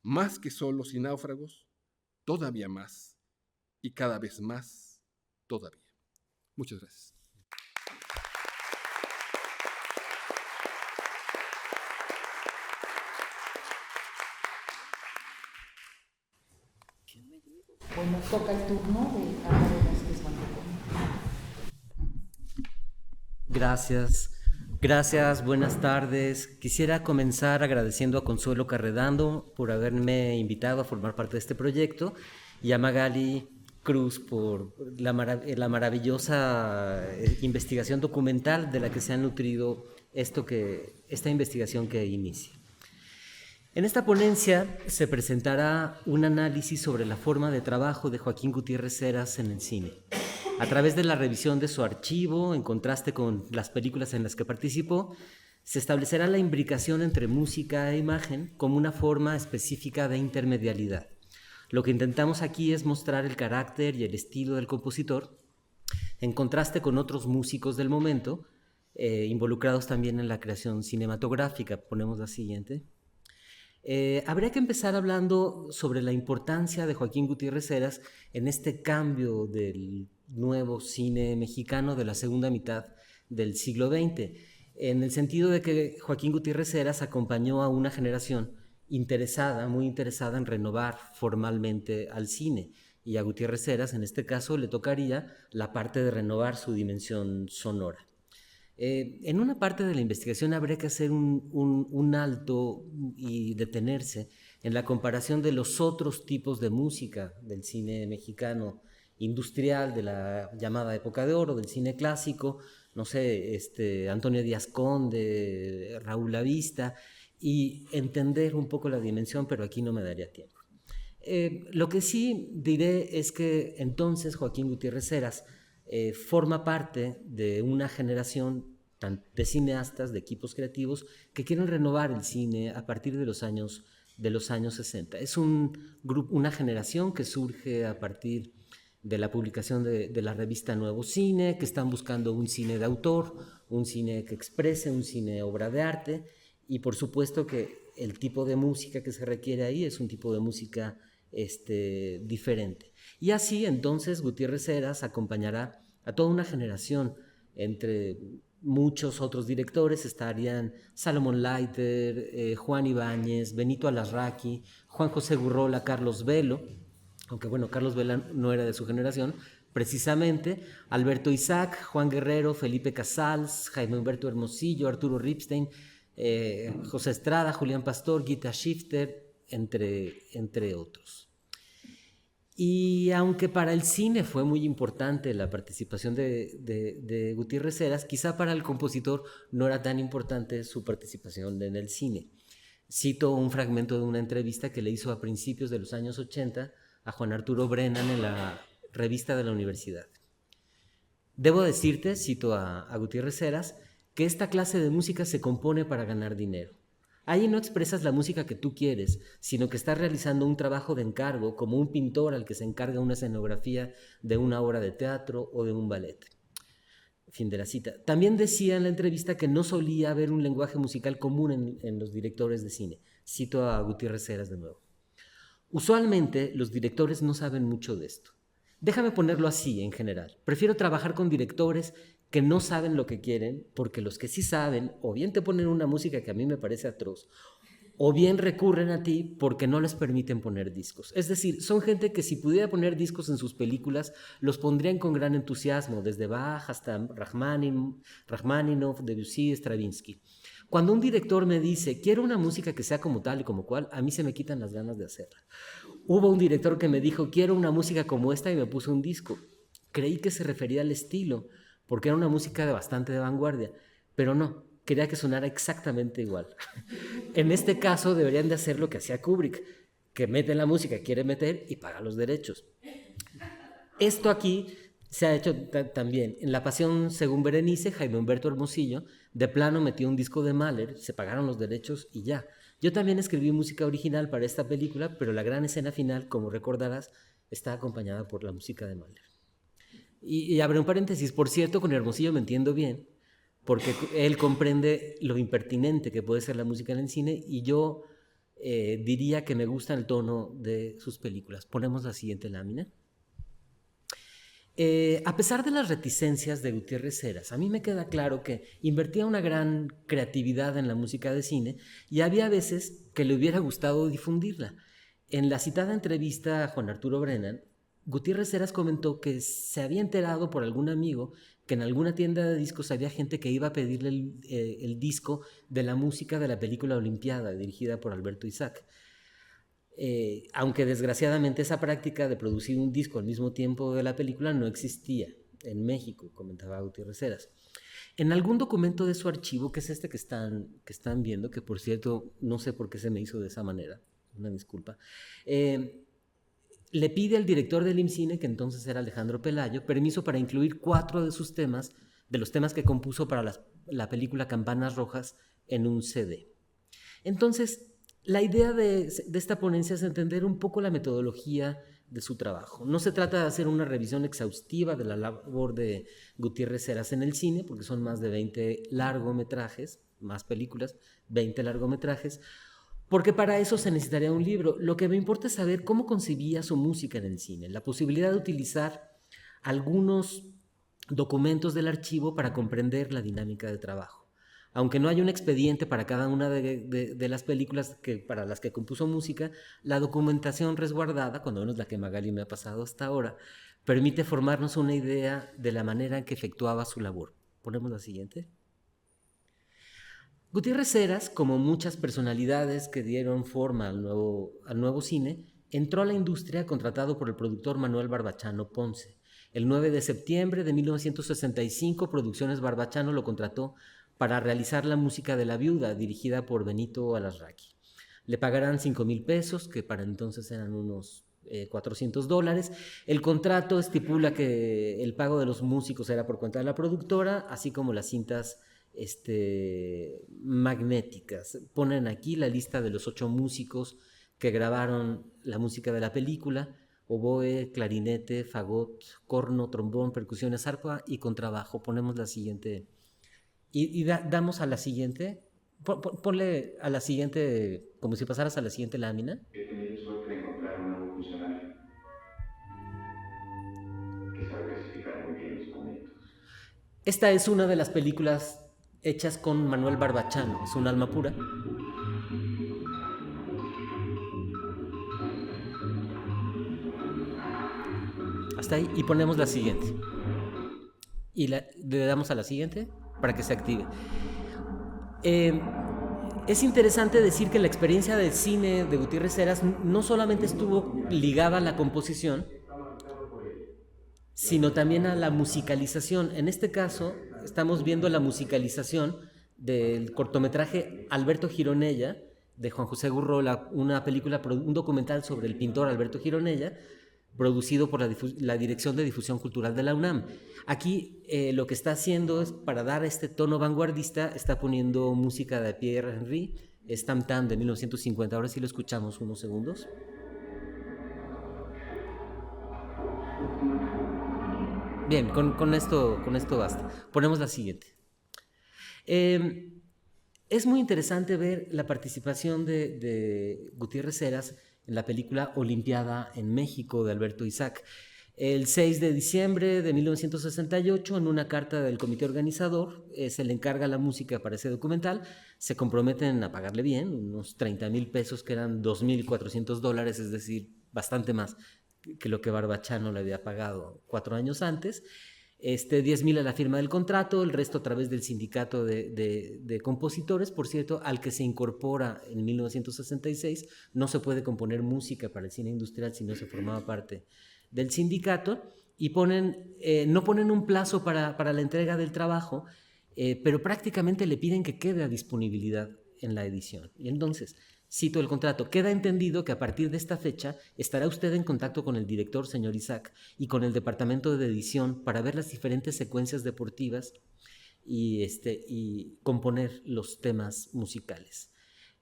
Más que solos y náufragos, todavía más y cada vez más todavía. Muchas gracias. Bueno, toca el turno de Ana Velázquez Mantecón. Gracias, buenas tardes. Quisiera comenzar agradeciendo a Consuelo Carredando por haberme invitado a formar parte de este proyecto y a Magali Cruz por la maravillosa investigación documental de la que se ha nutrido esta investigación que inicia. En esta ponencia se presentará un análisis sobre la forma de trabajo de Joaquín Gutiérrez Heras en el cine, a través de la revisión de su archivo, en contraste con las películas en las que participó. Se establecerá la imbricación entre música e imagen como una forma específica de intermedialidad. Lo que intentamos aquí es mostrar el carácter y el estilo del compositor, en contraste con otros músicos del momento, involucrados también en la creación cinematográfica. Ponemos la siguiente. Habría que empezar hablando sobre la importancia de Joaquín Gutiérrez Heras en este cambio del nuevo cine mexicano de la segunda mitad del siglo XX, en el sentido de que Joaquín Gutiérrez Heras acompañó a una generación muy interesada en renovar formalmente al cine, y a Gutiérrez Heras en este caso le tocaría la parte de renovar su dimensión sonora. En una parte de la investigación habría que hacer un alto y detenerse en la comparación de los otros tipos de música del cine mexicano industrial de la llamada época de oro, del cine clásico, no sé, Antonio Díaz Conde, Raúl Lavista, y entender un poco la dimensión, pero aquí no me daría tiempo. Lo que sí diré es que entonces Joaquín Gutiérrez Heras forma parte de una generación de cineastas, de equipos creativos que quieren renovar el cine a partir de los años 60. Es una generación que surge a partir de la publicación de la revista Nuevo Cine, que están buscando un cine de autor, un cine que exprese, un cine obra de arte, y por supuesto que el tipo de música que se requiere ahí es un tipo de música diferente. Y así entonces Gutiérrez Heras acompañará a toda una generación. Entre muchos otros directores estarían Salomón Leiter, Juan Ibáñez, Benito Alarraqui, Juan José Gurrola, Carlos Velo, aunque bueno, Carlos Vela no era de su generación, precisamente, Alberto Isaac, Juan Guerrero, Felipe Casals, Jaime Humberto Hermosillo, Arturo Ripstein, José Estrada, Julián Pastor, Gita Shifter, entre otros. Y aunque para el cine fue muy importante la participación de Gutiérrez Heras, quizá para el compositor no era tan importante su participación en el cine. Cito un fragmento de una entrevista que le hizo a principios de los años 80 a Juan Arturo Brennan en la revista de la universidad. Debo decirte, cito a Gutiérrez Heras, que esta clase de música se compone para ganar dinero. Ahí no expresas la música que tú quieres, sino que estás realizando un trabajo de encargo, como un pintor al que se encarga una escenografía de una obra de teatro o de un ballet. Fin de la cita. También decía en la entrevista que no solía haber un lenguaje musical común en los directores de cine. Cito a Gutiérrez Heras de nuevo. Usualmente los directores no saben mucho de esto. Déjame ponerlo así en general. Prefiero trabajar con directores que no saben lo que quieren, porque los que sí saben, o bien te ponen una música que a mí me parece atroz, o bien recurren a ti porque no les permiten poner discos. Es decir, son gente que si pudiera poner discos en sus películas, los pondrían con gran entusiasmo, desde Bach hasta Rachmaninoff, Debussy, Stravinsky. Cuando un director me dice, quiero una música que sea como tal y como cual, a mí se me quitan las ganas de hacerla. Hubo un director que me dijo, quiero una música como esta, y me puso un disco. Creí que se refería al estilo, porque era una música bastante de vanguardia, pero no, quería que sonara exactamente igual. En este caso deberían de hacer lo que hacía Kubrick, que mete la música que quiere meter y paga los derechos. Esto aquí se ha hecho también. En La Pasión según Berenice, Jaime Humberto Hermosillo de plano metió un disco de Mahler, se pagaron los derechos y ya. Yo también escribí música original para esta película, pero la gran escena final, como recordarás, está acompañada por la música de Mahler. Y abre un paréntesis, por cierto, con Hermosillo me entiendo bien, porque él comprende lo impertinente que puede ser la música en el cine, y yo diría que me gusta el tono de sus películas. Ponemos la siguiente lámina. A pesar de las reticencias de Gutiérrez Heras, a mí me queda claro que invertía una gran creatividad en la música de cine y había veces que le hubiera gustado difundirla. En la citada entrevista a Juan Arturo Brennan, Gutiérrez Heras comentó que se había enterado por algún amigo que en alguna tienda de discos había gente que iba a pedirle el disco de la música de la película Olimpiada, dirigida por Alberto Isaac. Aunque desgraciadamente esa práctica de producir un disco al mismo tiempo de la película no existía en México, comentaba Gutiérrez Heras. En algún documento de su archivo, que es este que están viendo, que por cierto no sé por qué se me hizo de esa manera, una disculpa, le pide al director del IMCINE, que entonces era Alejandro Pelayo, permiso para incluir 4 de sus temas, de los temas que compuso para la película Campanas Rojas, en un CD. Entonces, la idea de esta ponencia es entender un poco la metodología de su trabajo. No se trata de hacer una revisión exhaustiva de la labor de Gutiérrez Heras en el cine, porque son más de 20 largometrajes, más películas, 20 largometrajes, porque para eso se necesitaría un libro. Lo que me importa es saber cómo concebía su música en el cine, la posibilidad de utilizar algunos documentos del archivo para comprender la dinámica de trabajo. Aunque no hay un expediente para cada una de las películas para las que compuso música, la documentación resguardada, cuando menos la que Magali me ha pasado hasta ahora, permite formarnos una idea de la manera en que efectuaba su labor. Ponemos la siguiente. Gutiérrez Heras, como muchas personalidades que dieron forma al nuevo cine, entró a la industria contratado por el productor Manuel Barbachano Ponce. El 9 de septiembre de 1965, Producciones Barbachano lo contrató para realizar la música de La Viuda, dirigida por Benito Alasraqui. Le pagarán 5,000 pesos, que para entonces eran unos $400. El contrato estipula que el pago de los músicos era por cuenta de la productora, así como las cintas magnéticas. Ponen aquí la lista de los 8 músicos que grabaron la música de la película: oboe, clarinete, fagot, corno, trombón, percusiones, arpa y contrabajo. Ponemos la siguiente y damos a la siguiente. Ponle a la siguiente, como si pasaras a la siguiente lámina. He tenido suerte de encontrar un nuevo funcionario que sabe clasificar muy bien los momentos. Esta es una de las películas hechas con Manuel Barbachano, es un alma pura. Hasta ahí, y ponemos la siguiente. Y le damos a la siguiente para que se active. Es interesante decir que la experiencia del cine de Gutiérrez Heras no solamente estuvo ligada a la composición, sino también a la musicalización. En este caso, estamos viendo la musicalización del cortometraje Alberto Gironella, de Juan José Gurrola, un documental sobre el pintor Alberto Gironella, producido por la Dirección de Difusión Cultural de la UNAM. Aquí lo que está haciendo es, para dar este tono vanguardista, está poniendo música de Pierre Henry, es Tam Tam de 1950. Ahora sí lo escuchamos unos segundos. Bien, con esto basta. Ponemos la siguiente. Es muy interesante ver la participación de Gutiérrez Heras en la película Olimpiada en México de Alberto Isaac. El 6 de diciembre de 1968, en una carta del comité organizador, se le encarga la música para ese documental. Se comprometen a pagarle bien, unos 30,000 pesos, que eran $2,400, es decir, bastante más que lo que Barbachano le había pagado 4 años antes. 10,000 a la firma del contrato, el resto a través del sindicato de compositores, por cierto, al que se incorpora en 1966. No se puede componer música para el cine industrial si no se formaba parte del sindicato, y no ponen un plazo para la entrega del trabajo, pero prácticamente le piden que quede a disponibilidad en la edición. Y entonces, cito el contrato: queda entendido que a partir de esta fecha estará usted en contacto con el director, señor Isaac, y con el departamento de edición para ver las diferentes secuencias deportivas y componer los temas musicales.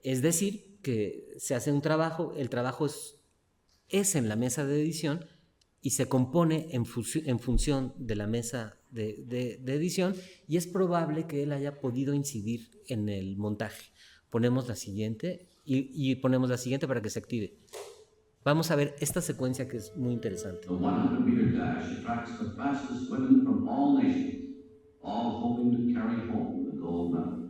Es decir, que se hace un trabajo, el trabajo es en la mesa de edición y se compone en función de la mesa de edición, y es probable que él haya podido incidir en el montaje. Ponemos la siguiente y ponemos la siguiente para que se active. Vamos a ver esta secuencia que es muy interesante. The 100-meter dash attracts the fastest women from all nations, all hoping to carry home the gold medal.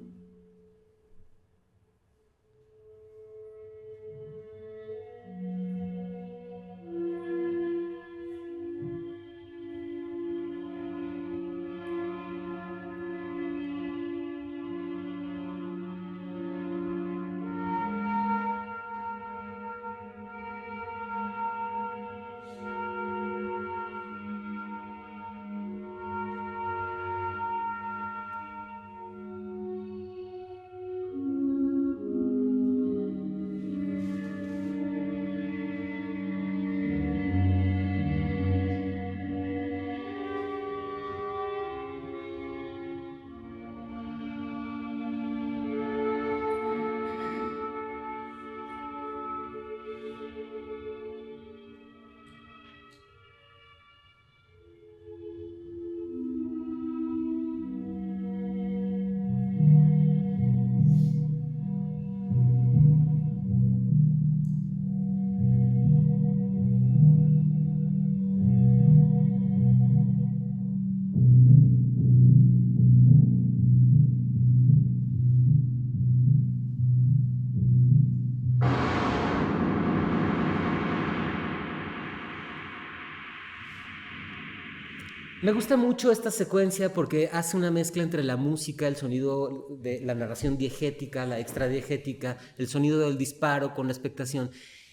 Me gusta mucho esta secuencia porque hace una mezcla entre la música, el sonido de la narración diegética, la extradiegética, el sonido del disparo con la expectación.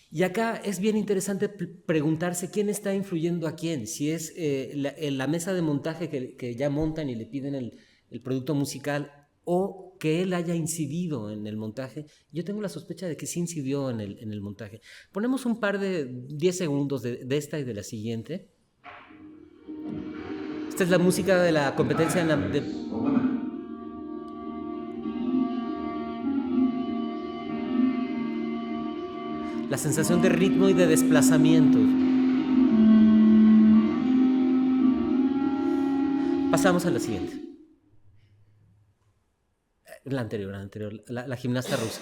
Y acá es bien interesante preguntarse quién está influyendo a quién, si es la mesa de montaje que ya montan y le piden el producto musical, o que él haya incidido en el montaje. Yo tengo la sospecha de que sí incidió en el montaje. Ponemos un par de 10 segundos de esta y de la siguiente. Esta es la música de la competencia For women. la sensación de ritmo y de desplazamiento. Pasamos a la siguiente. La anterior, la gimnasta rusa.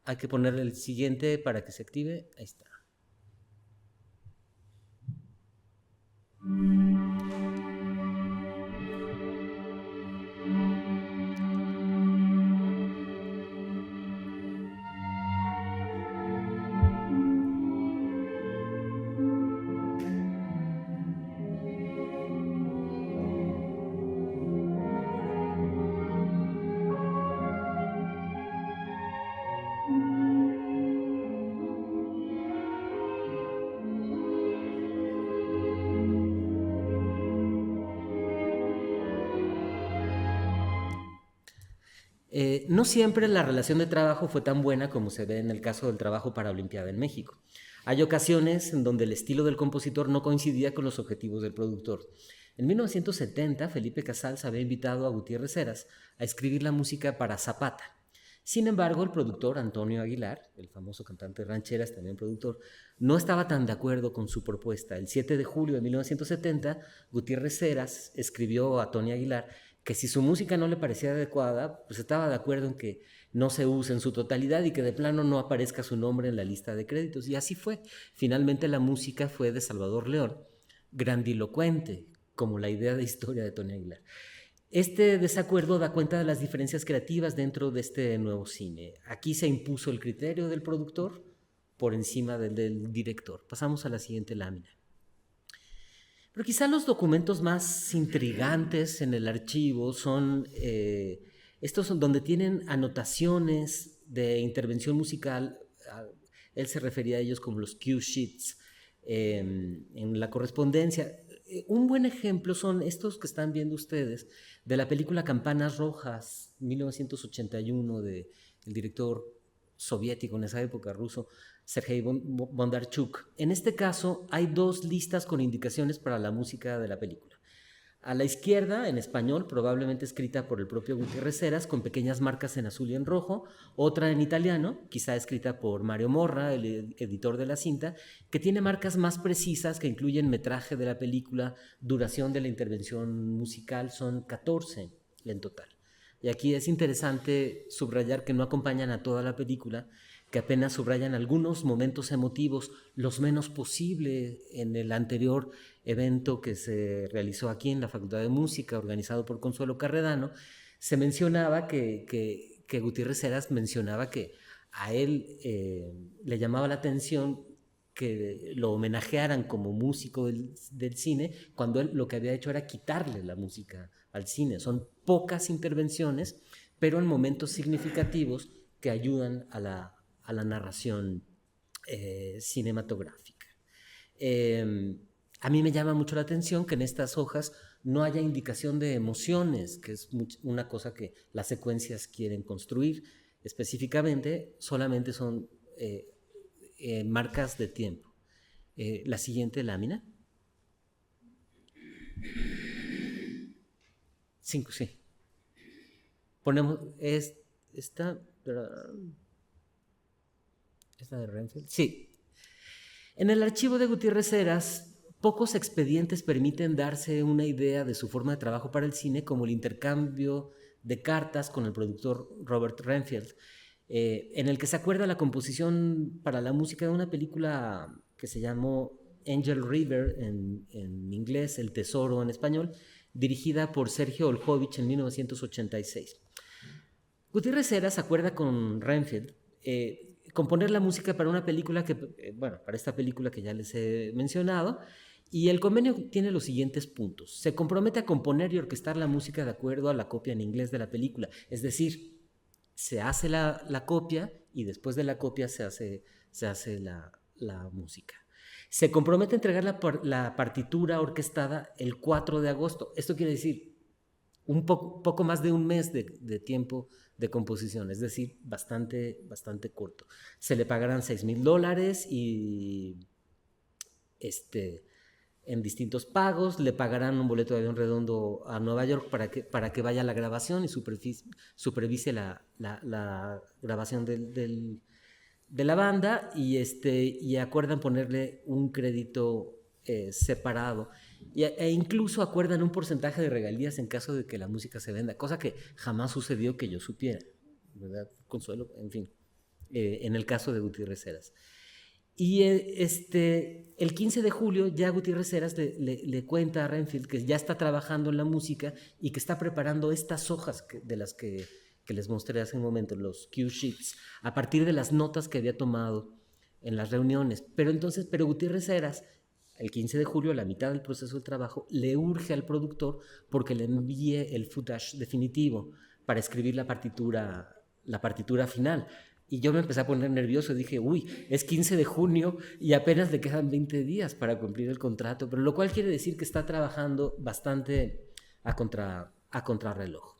Hay que ponerle el siguiente para que se active. Ahí está. No siempre la relación de trabajo fue tan buena como se ve en el caso del trabajo para Olimpiada en México. Hay ocasiones en donde el estilo del compositor no coincidía con los objetivos del productor. En 1970, Felipe Casals había invitado a Gutiérrez Heras a escribir la música para Zapata. Sin embargo, el productor Antonio Aguilar, el famoso cantante de rancheras, también productor, no estaba tan de acuerdo con su propuesta. El 7 de julio de 1970, Gutiérrez Heras escribió a Tony Aguilar que si su música no le parecía adecuada, pues estaba de acuerdo en que no se use en su totalidad y que de plano no aparezca su nombre en la lista de créditos. Y así fue. Finalmente la música fue de Salvador León, grandilocuente, como la idea de historia de Tony Aguilar. Este desacuerdo da cuenta de las diferencias creativas dentro de este nuevo cine. Aquí se impuso el criterio del productor por encima del director. Pasamos a la siguiente lámina. Pero quizá los documentos más intrigantes en el archivo son estos donde tienen anotaciones de intervención musical. Él se refería a ellos como los cue sheets en la correspondencia. Un buen ejemplo son estos que están viendo ustedes de la película Campanas Rojas, 1981, del director soviético en esa época, ruso, Sergei Bondarchuk. En este caso hay dos listas con indicaciones para la música de la película. A la izquierda, en español, probablemente escrita por el propio Gutiérrez Heras, con pequeñas marcas en azul y en rojo, otra en italiano, quizá escrita por Mario Morra, el editor de la cinta, que tiene marcas más precisas que incluyen metraje de la película, duración de la intervención musical, son 14 en total. Y aquí es interesante subrayar que no acompañan a toda la película, que apenas subrayan algunos momentos emotivos, los menos posible. En el anterior evento que se realizó aquí en la Facultad de Música, organizado por Consuelo Carredano, se mencionaba que Gutiérrez Heras mencionaba que a él le llamaba la atención que lo homenajearan como músico del cine, cuando él lo que había hecho era quitarle la música al cine. Son pocas intervenciones, pero en momentos significativos que ayudan a la narración cinematográfica. A mí me llama mucho la atención que en estas hojas no haya indicación de emociones, que es una cosa que las secuencias quieren construir. Específicamente, solamente son marcas de tiempo. La siguiente lámina. 5, sí. Ponemos esta de Renfield. Sí. En el archivo de Gutiérrez Heras, pocos expedientes permiten darse una idea de su forma de trabajo para el cine, como el intercambio de cartas con el productor Robert Renfield, en el que se acuerda la composición para la música de una película que se llamó Angel River en inglés, El Tesoro en español, dirigida por Sergio Oljovich en 1986. Gutiérrez Heras acuerda con Renfield componer la música para una película para esta película que ya les he mencionado, Y el convenio tiene los siguientes puntos. Se compromete a componer y orquestar la música de acuerdo a la copia en inglés de la película. Es decir, se hace la copia y después de la copia se hace la música. Se compromete a entregar la partitura orquestada el 4 de agosto. Esto quiere decir poco más de un mes de tiempo de composición, es decir, bastante corto. Se le pagarán $6,000 y en distintos pagos, le pagarán un boleto de avión redondo a Nueva York para que vaya a la grabación y supervise la grabación de la banda y acuerdan ponerle un crédito separado e incluso acuerdan un porcentaje de regalías en caso de que la música se venda, cosa que jamás sucedió que yo supiera, ¿verdad, Consuelo? En fin, en el caso de Gutiérrez Heras. Y el 15 de julio ya Gutiérrez Heras le cuenta a Renfield que ya está trabajando en la música y que está preparando estas hojas de las que les mostré hace un momento, los cue sheets, a partir de las notas que había tomado en las reuniones. Pero Gutiérrez Heras, el 15 de julio, a la mitad del proceso del trabajo, le urge al productor porque le envíe el footage definitivo para escribir la partitura final. Y yo me empecé a poner nervioso, dije, es 15 de junio y apenas le quedan 20 días para cumplir el contrato, pero lo cual quiere decir que está trabajando bastante a contrarreloj.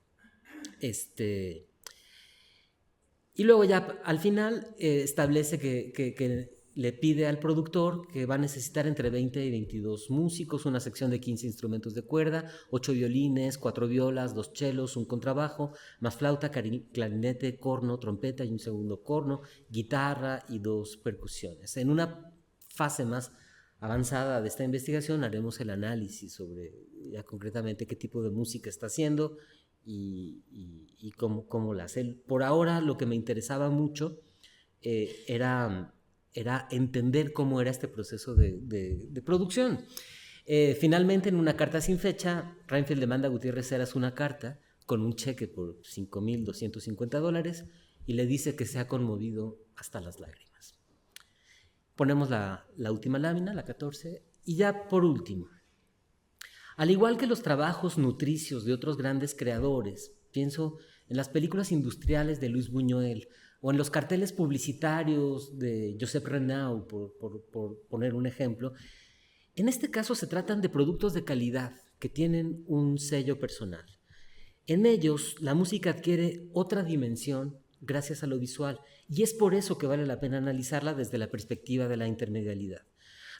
Y luego ya al final establece que le pide al productor que va a necesitar entre 20 y 22 músicos, una sección de 15 instrumentos de cuerda, 8 violines, 4 violas, 2 chelos, un contrabajo, más flauta, clarinete, corno, trompeta y un segundo corno, guitarra y 2 percusiones. En una fase más avanzada de esta investigación haremos el análisis sobre ya concretamente qué tipo de música está haciendo y cómo la hace. Por ahora lo que me interesaba mucho era entender cómo era este proceso de producción. Finalmente, en una carta sin fecha, Renfield le manda a Gutiérrez Heras una carta con un cheque por $5,250 y le dice que se ha conmovido hasta las lágrimas. Ponemos la última lámina, la 14, y ya por último. Al igual que los trabajos nutricios de otros grandes creadores, pienso en las películas industriales de Luis Buñuel o en los carteles publicitarios de Josep Renau, por poner un ejemplo. En este caso se tratan de productos de calidad que tienen un sello personal. En ellos la música adquiere otra dimensión gracias a lo visual y es por eso que vale la pena analizarla desde la perspectiva de la intermedialidad.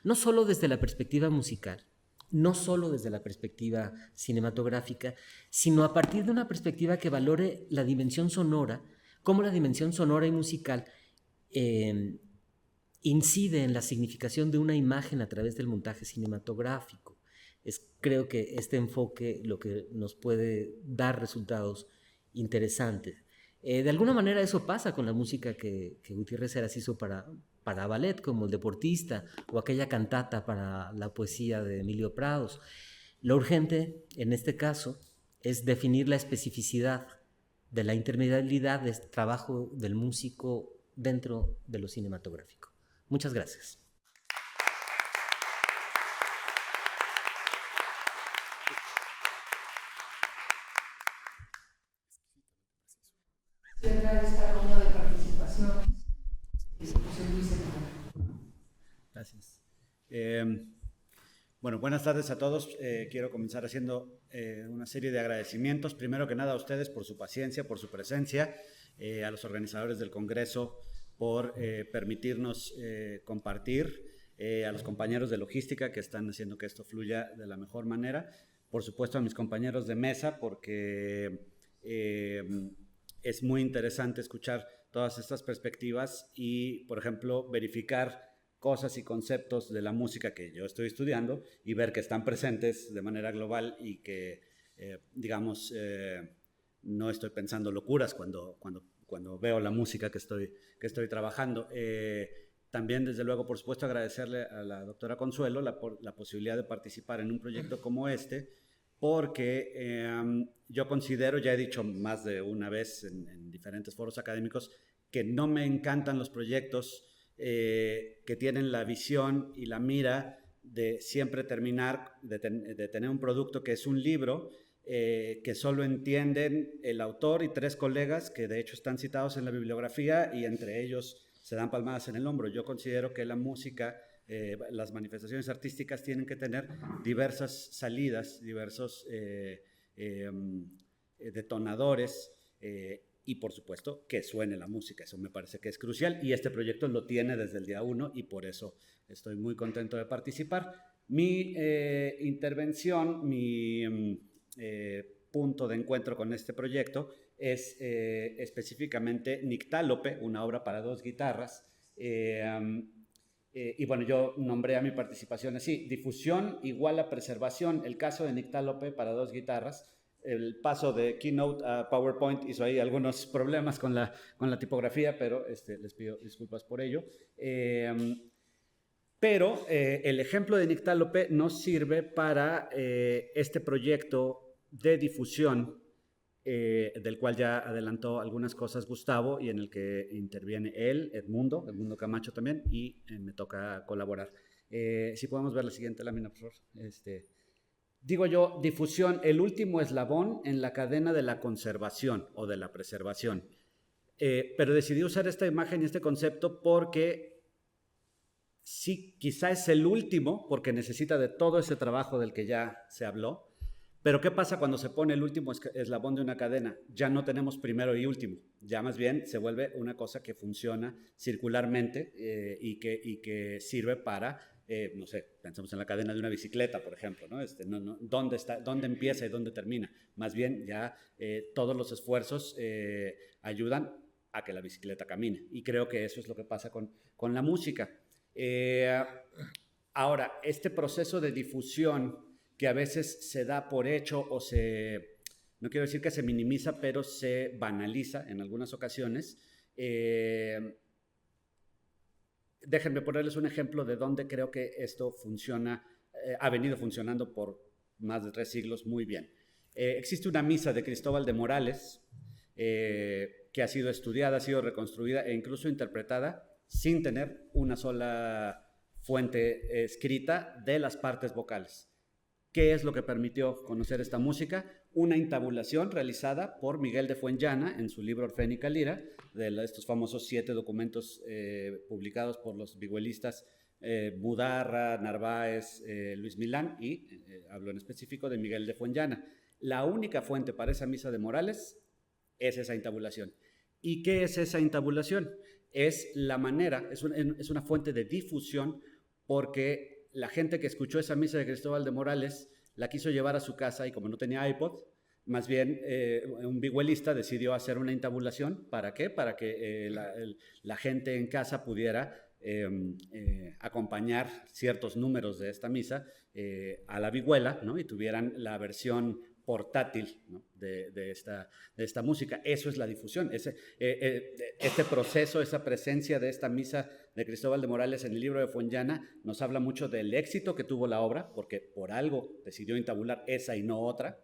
No solo desde la perspectiva musical, no solo desde la perspectiva cinematográfica, sino a partir de una perspectiva que valore la dimensión sonora, cómo la dimensión sonora y musical incide en la significación de una imagen a través del montaje cinematográfico. Creo que este enfoque lo que nos puede dar resultados interesantes. De alguna manera eso pasa con la música que Gutiérrez Heras hizo para ballet, como El Deportista, o aquella cantata para la poesía de Emilio Prados. Lo urgente, en este caso, es definir la especificidad de la intermedialidad del trabajo del músico dentro de lo cinematográfico. Muchas gracias. Cerrar esta ronda de participación. José Luis. Gracias. Bueno, buenas tardes a todos. Quiero comenzar haciendo una serie de agradecimientos. Primero que nada a ustedes por su paciencia, por su presencia, a los organizadores del Congreso por permitirnos compartir, a los compañeros de logística que están haciendo que esto fluya de la mejor manera, por supuesto a mis compañeros de mesa porque es muy interesante escuchar todas estas perspectivas y, por ejemplo, verificar cosas y conceptos de la música que yo estoy estudiando y ver que están presentes de manera global y que, no estoy pensando locuras cuando veo la música que estoy trabajando. También, desde luego, por supuesto, agradecerle a la doctora Consuelo la posibilidad de participar en un proyecto como este, porque yo considero, ya he dicho más de una vez en diferentes foros académicos, que no me encantan los proyectos que tienen la visión y la mira de siempre terminar, de tener un producto que es un libro que solo entienden el autor y 3 colegas que de hecho están citados en la bibliografía y entre ellos se dan palmadas en el hombro. Yo considero que la música, las manifestaciones artísticas tienen que tener diversas salidas, diversos detonadores y por supuesto que suene la música. Eso me parece que es crucial y este proyecto lo tiene desde el día 1 y por eso estoy muy contento de participar. Mi intervención, mi punto de encuentro con este proyecto es específicamente Nictálope, una obra para 2 guitarras. Y bueno, yo nombré a mi participación así: difusión igual a preservación. El caso de Nictálope para 2 guitarras, el paso de Keynote a PowerPoint hizo ahí algunos problemas con la tipografía, pero les pido disculpas por ello. Pero el ejemplo de Nictálope nos sirve para este proyecto de difusión del cual ya adelantó algunas cosas Gustavo y en el que interviene él, Edmundo Camacho también, y me toca colaborar. Si podemos ver la siguiente lámina, por favor. Digo yo, difusión, el último eslabón en la cadena de la conservación o de la preservación. Pero decidí usar esta imagen y este concepto porque sí, quizá es el último, porque necesita de todo ese trabajo del que ya se habló. Pero ¿qué pasa cuando se pone el último eslabón de una cadena? Ya no tenemos primero y último, ya más bien se vuelve una cosa que funciona circularmente y que sirve para, no sé, pensamos en la cadena de una bicicleta, por ejemplo, ¿no? ¿Dónde empieza y dónde termina? Más bien ya todos los esfuerzos ayudan a que la bicicleta camine y creo que eso es lo que pasa con la música. Ahora, este proceso de difusión que a veces se da por hecho o no quiero decir que se minimiza, pero se banaliza en algunas ocasiones. Déjenme ponerles un ejemplo de donde creo que esto funciona, ha venido funcionando por más de 3 siglos muy bien. Existe una misa de Cristóbal de Morales que ha sido estudiada, ha sido reconstruida e incluso interpretada sin tener una sola fuente escrita de las partes vocales. ¿Qué es lo que permitió conocer esta música? Una intabulación realizada por Miguel de Fuenllana en su libro Orfénica Lira, de estos famosos 7 documentos publicados por los vihuelistas Budarra, Narváez, Luis Milán, y hablo en específico de Miguel de Fuenllana. La única fuente para esa misa de Morales es esa intabulación. ¿Y qué es esa intabulación? Es la manera, es una fuente de difusión porque la gente que escuchó esa misa de Cristóbal de Morales la quiso llevar a su casa y como no tenía iPod, más bien un vihuelista decidió hacer una intabulación. ¿Para qué? Para que la gente en casa pudiera acompañar ciertos números de esta misa a la vihuela, ¿no? Y tuvieran la versión portátil, ¿no? de esta música. Eso es la difusión. Este proceso, esa presencia de esta misa de Cristóbal de Morales en el libro de Fuenllana nos habla mucho del éxito que tuvo la obra, porque por algo decidió intabular esa y no otra,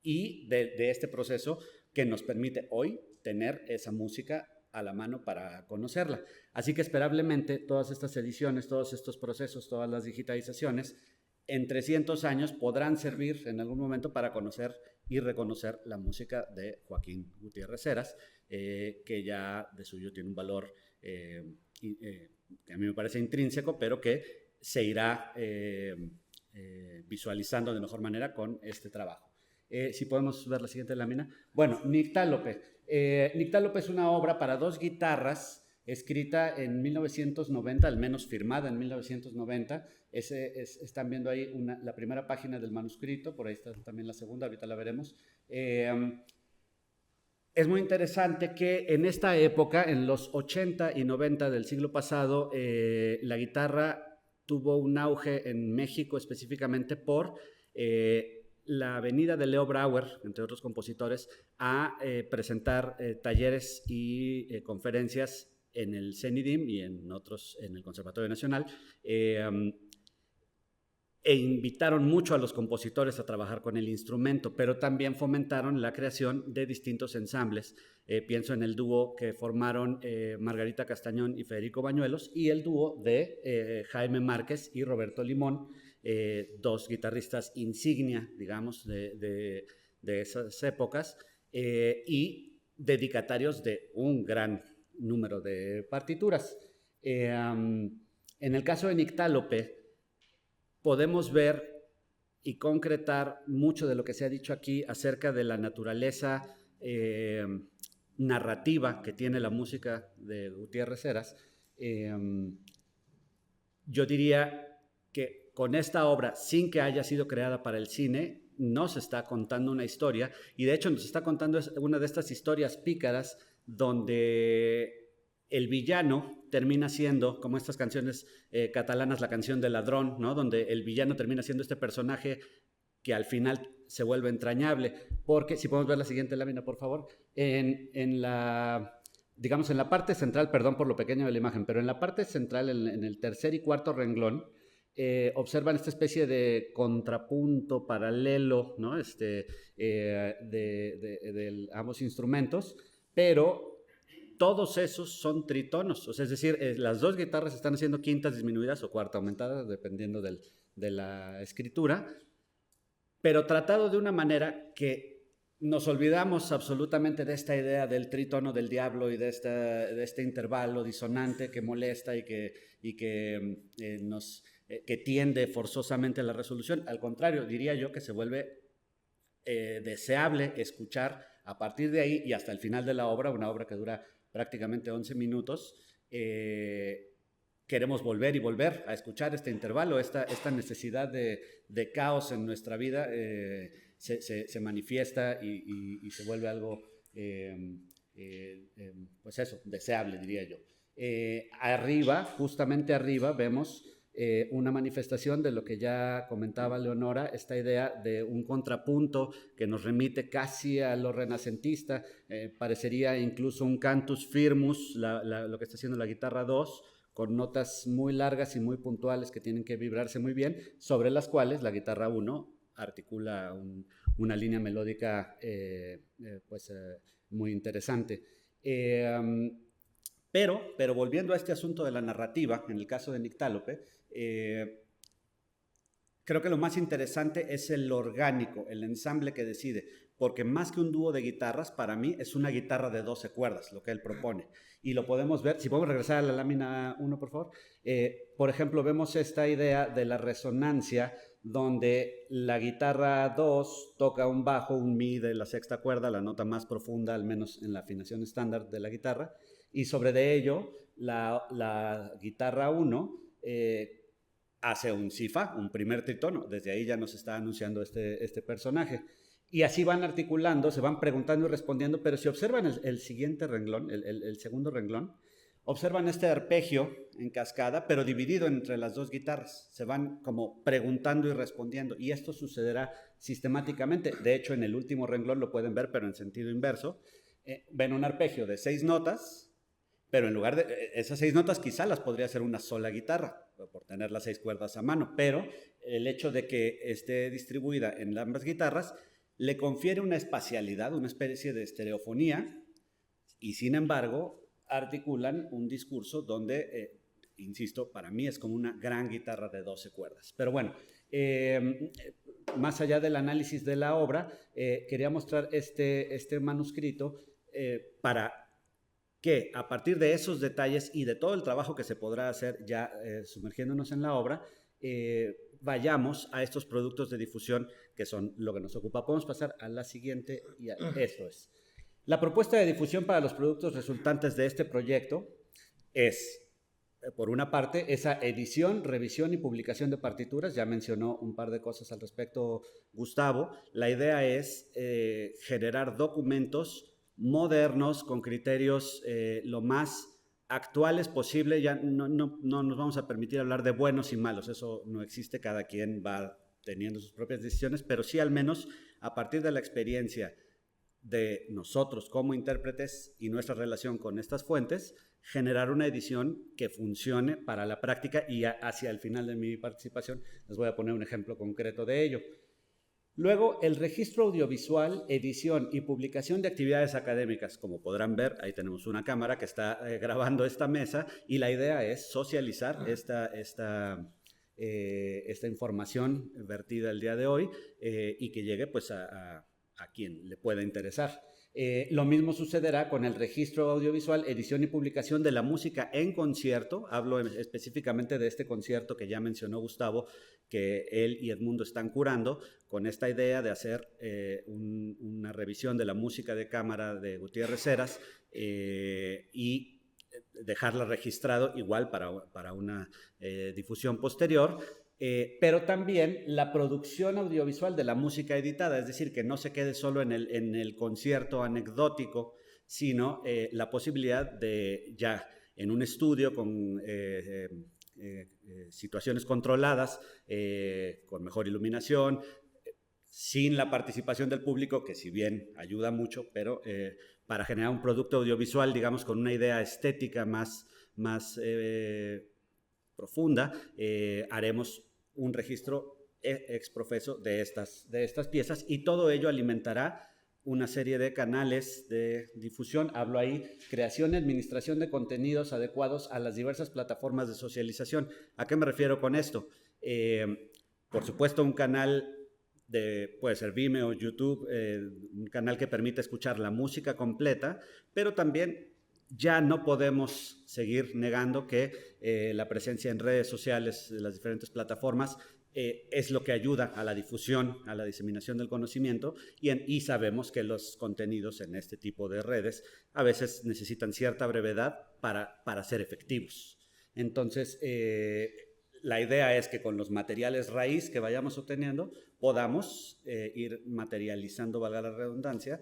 y de este proceso que nos permite hoy tener esa música a la mano para conocerla. Así que esperablemente todas estas ediciones, todos estos procesos, todas las digitalizaciones en 300 años podrán servir en algún momento para conocer y reconocer la música de Joaquín Gutiérrez Heras, que ya de suyo tiene un valor que a mí me parece intrínseco, pero que se irá visualizando de mejor manera con este trabajo. Si podemos ver la siguiente lámina. Bueno, Nictálope. Nictálope es una obra para 2 guitarras escrita en 1990, al menos firmada en 1990. Están viendo ahí la primera página del manuscrito, por ahí está también la segunda, ahorita la veremos. Es muy interesante que en esta época, en los 80 y 90 del siglo pasado, la guitarra tuvo un auge en México específicamente por la venida de Leo Brouwer, entre otros compositores, a presentar talleres y conferencias en el CENIDIM y en otros, en el Conservatorio Nacional. e invitaron mucho a los compositores a trabajar con el instrumento, pero también fomentaron la creación de distintos ensambles. Pienso en el dúo que formaron Margarita Castañón y Federico Bañuelos, y el dúo de Jaime Márquez y Roberto Limón, dos guitarristas insignia, digamos, de esas épocas, y dedicatarios de un gran número de partituras. En el caso de Nictálope, podemos ver y concretar mucho de lo que se ha dicho aquí acerca de la naturaleza narrativa que tiene la música de Gutiérrez Heras. Yo diría que con esta obra, sin que haya sido creada para el cine, nos está contando una historia, y de hecho nos está contando una de estas historias pícaras donde el villano termina siendo, como estas canciones catalanas, la canción del ladrón, ¿no? Donde el villano termina siendo este personaje que al final se vuelve entrañable, porque, si podemos ver la siguiente lámina, por favor, digamos, en la parte central, perdón por lo pequeño de la imagen, pero en la parte central, en el tercer y cuarto renglón, observan esta especie de contrapunto paralelo, ¿no? De ambos instrumentos, pero todos esos son tritonos, o sea, es decir, las dos guitarras están haciendo quintas disminuidas o cuarta aumentada, dependiendo de la escritura, pero tratado de una manera que nos olvidamos absolutamente de esta idea del tritono del diablo y de este intervalo disonante que molesta y que tiende forzosamente a la resolución. Al contrario, diría yo que se vuelve deseable escuchar a partir de ahí y hasta el final de la obra, una obra que dura prácticamente 11 minutos, queremos volver y volver a escuchar este intervalo, esta necesidad de caos en nuestra vida se manifiesta y se vuelve algo, pues eso, deseable, diría yo. Arriba, justamente arriba, vemos una manifestación de lo que ya comentaba Leonora, esta idea de un contrapunto que nos remite casi a lo renacentista, parecería incluso un cantus firmus, lo que está haciendo la guitarra 2, con notas muy largas y muy puntuales que tienen que vibrarse muy bien, sobre las cuales la guitarra 1 articula una línea melódica muy interesante. Pero volviendo a este asunto de la narrativa, en el caso de Nictálope, creo que lo más interesante es el orgánico, el ensamble que decide, porque más que un dúo de guitarras, para mí es una guitarra de 12 cuerdas, lo que él propone. Y lo podemos ver, si podemos regresar a la lámina 1, por favor. Por ejemplo, vemos esta idea de la resonancia, donde la guitarra 2 toca un bajo, un mi de la sexta cuerda, la nota más profunda, al menos en la afinación estándar de la guitarra, y sobre de ello, la guitarra 1 hace un si fa, un primer tritono. Desde ahí ya nos está anunciando este personaje. Y así van articulando, se van preguntando y respondiendo, pero si observan el siguiente renglón, el segundo renglón, observan este arpegio en cascada, pero dividido entre las dos guitarras. Se van como preguntando y respondiendo, y esto sucederá sistemáticamente. De hecho, en el último renglón lo pueden ver, pero en sentido inverso. Ven un arpegio de 6 notas, pero en lugar de esas 6 notas quizá las podría hacer una sola guitarra, por tener las 6 cuerdas a mano, pero el hecho de que esté distribuida en ambas guitarras le confiere una espacialidad, una especie de estereofonía, y sin embargo articulan un discurso donde, insisto, para mí es como una gran guitarra de 12 cuerdas. Pero bueno, más allá del análisis de la obra, quería mostrar este manuscrito para que a partir de esos detalles y de todo el trabajo que se podrá hacer ya sumergiéndonos en la obra, vayamos a estos productos de difusión que son lo que nos ocupa. Podemos pasar a la siguiente, y esto es. La propuesta de difusión para los productos resultantes de este proyecto es, por una parte, esa edición, revisión y publicación de partituras. Ya mencionó un par de cosas al respecto Gustavo. La idea es generar documentos modernos con criterios lo más actuales posible. Ya no nos vamos a permitir hablar de buenos y malos, eso no existe, cada quien va teniendo sus propias decisiones, pero sí al menos a partir de la experiencia de nosotros como intérpretes y nuestra relación con estas fuentes, generar una edición que funcione para la práctica, y hacia el final de mi participación les voy a poner un ejemplo concreto de ello. Luego, el registro audiovisual, edición y publicación de actividades académicas. Como podrán ver, ahí tenemos una cámara que está grabando esta mesa, y la idea es socializar esta información vertida el día de hoy, y que llegue pues a quien le pueda interesar. Lo mismo sucederá con el registro audiovisual, edición y publicación de la música en concierto. Hablo específicamente de este concierto que ya mencionó Gustavo, que él y Edmundo están curando, con esta idea de hacer una revisión de la música de cámara de Gutiérrez Heras, y dejarla registrado igual para una difusión posterior. Pero también la producción audiovisual de la música editada, es decir, que no se quede solo en el concierto anecdótico, sino la posibilidad de ya en un estudio con situaciones controladas, con mejor iluminación, sin la participación del público, que si bien ayuda mucho, pero para generar un producto audiovisual, digamos, con una idea estética más profunda, haremos un registro ex profeso de estas piezas, y todo ello alimentará una serie de canales de difusión. Hablo ahí, creación y administración de contenidos adecuados a las diversas plataformas de socialización. ¿A qué me refiero con esto? Por supuesto, un canal puede ser Vimeo, YouTube, un canal que permita escuchar la música completa, pero también ya no podemos seguir negando que la presencia en redes sociales de las diferentes plataformas es lo que ayuda a la difusión, a la diseminación del conocimiento, y sabemos que los contenidos en este tipo de redes a veces necesitan cierta brevedad para ser efectivos. Entonces, la idea es que con los materiales raíz que vayamos obteniendo podamos ir materializando, valga la redundancia,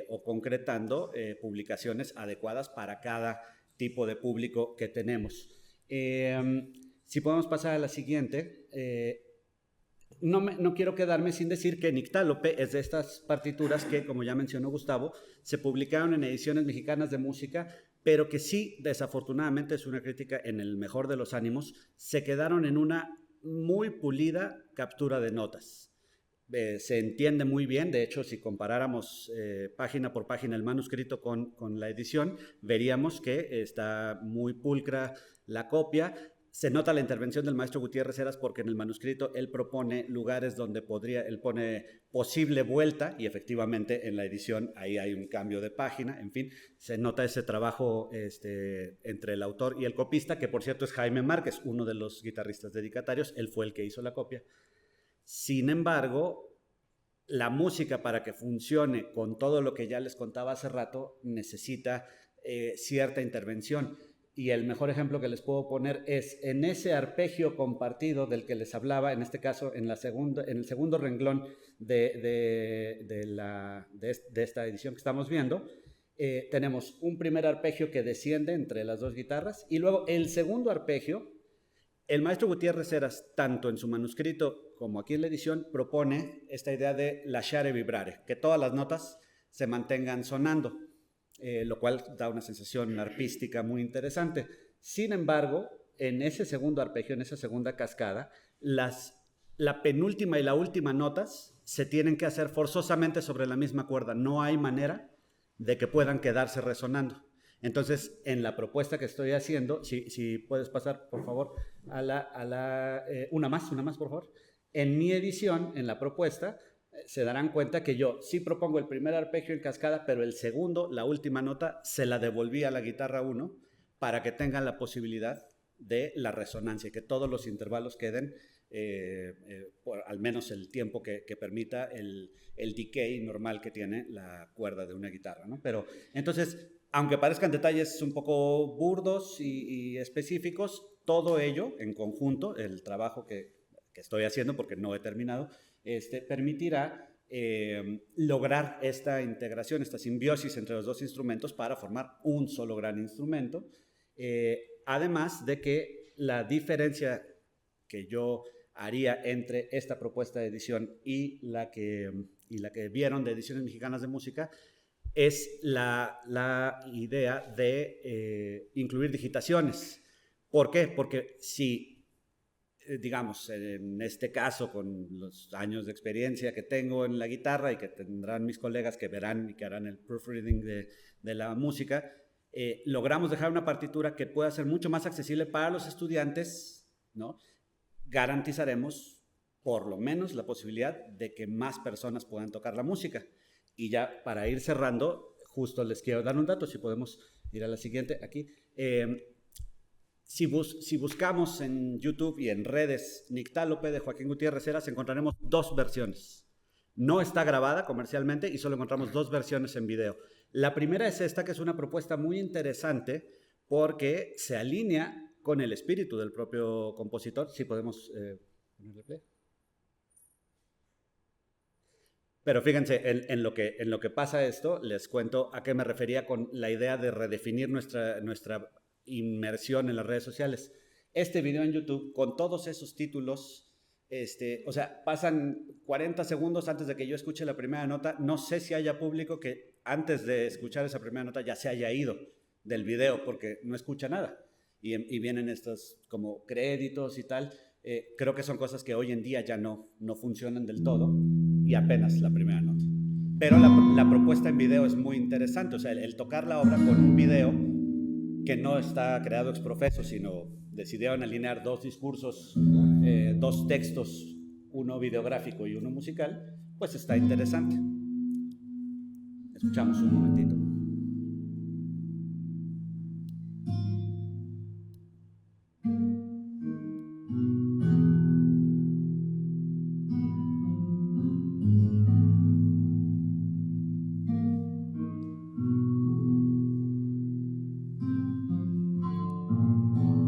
o concretando publicaciones adecuadas para cada tipo de público que tenemos. Si podemos pasar a la siguiente. No quiero quedarme sin decir que Nictálope es de estas partituras que, como ya mencionó Gustavo, se publicaron en ediciones mexicanas de música, pero que sí, desafortunadamente, es una crítica en el mejor de los ánimos, se quedaron en una muy pulida captura de notas. Se entiende muy bien. De hecho, si comparáramos página por página el manuscrito con la edición, veríamos que está muy pulcra la copia. Se nota la intervención del maestro Gutiérrez Heras, porque en el manuscrito él propone lugares donde él pone posible vuelta, y efectivamente en la edición ahí hay un cambio de página. En fin, se nota ese trabajo entre el autor y el copista, que por cierto es Jaime Márquez, uno de los guitarristas dedicatarios. Él fue el que hizo la copia. Sin embargo, la música, para que funcione con todo lo que ya les contaba hace rato, necesita cierta intervención. Y el mejor ejemplo que les puedo poner es en ese arpegio compartido del que les hablaba, en este caso en el segundo renglón de esta edición que estamos viendo. Tenemos un primer arpegio que desciende entre las dos guitarras, y luego el segundo arpegio. El maestro Gutiérrez Heras, tanto en su manuscrito como aquí en la edición, propone esta idea de lasciare vibrare, que todas las notas se mantengan sonando. Lo cual da una sensación arpística muy interesante. Sin embargo, en ese segundo arpegio, en esa segunda cascada, la penúltima y la última notas se tienen que hacer forzosamente sobre la misma cuerda. No hay manera de que puedan quedarse resonando. Entonces, en la propuesta que estoy haciendo, si puedes pasar, por favor, una más, por favor. En mi edición, en la propuesta, se darán cuenta que yo sí propongo el primer arpegio en cascada, pero el segundo, la última nota, se la devolví a la guitarra 1 para que tengan la posibilidad de la resonancia, que todos los intervalos queden por al menos el tiempo que permita el decay normal que tiene la cuerda de una guitarra, ¿no? Pero entonces, aunque parezcan detalles un poco burdos y específicos, todo ello en conjunto, el trabajo que estoy haciendo, porque no he terminado, permitirá lograr esta integración, esta simbiosis entre los dos instrumentos para formar un solo gran instrumento. Además de que la diferencia que yo haría entre esta propuesta de edición y la que vieron de Ediciones Mexicanas de Música es la idea de incluir digitaciones. ¿Por qué? Porque si, digamos, en este caso, con los años de experiencia que tengo en la guitarra y que tendrán mis colegas que verán y que harán el proofreading de la música, logramos dejar una partitura que pueda ser mucho más accesible para los estudiantes, ¿no? Garantizaremos por lo menos la posibilidad de que más personas puedan tocar la música. Y ya para ir cerrando, justo les quiero dar un dato, si podemos ir a la siguiente, aquí. Si buscamos en YouTube y en redes Nictálope de Joaquín Gutiérrez Heras, encontraremos 2 versiones. No está grabada comercialmente y solo encontramos 2 versiones en video. La primera es esta, que es una propuesta muy interesante porque se alinea con el espíritu del propio compositor. Si podemos ponerle play. Pero fíjense, en lo que pasa esto, les cuento a qué me refería con la idea de redefinir nuestra inmersión en las redes sociales. Este video en YouTube, con todos esos títulos, o sea, pasan 40 segundos antes de que yo escuche la primera nota. No sé si haya público que antes de escuchar esa primera nota ya se haya ido del video porque no escucha nada. Y vienen estos como créditos y tal. Creo que son cosas que hoy en día ya no funcionan del todo, y apenas la primera nota. Pero la propuesta en video es muy interesante, o sea, el tocar la obra con un video que no está creado ex professo, sino decidieron alinear 2 discursos, 2 textos, uno videográfico y uno musical, pues está interesante. Escuchamos un momentito.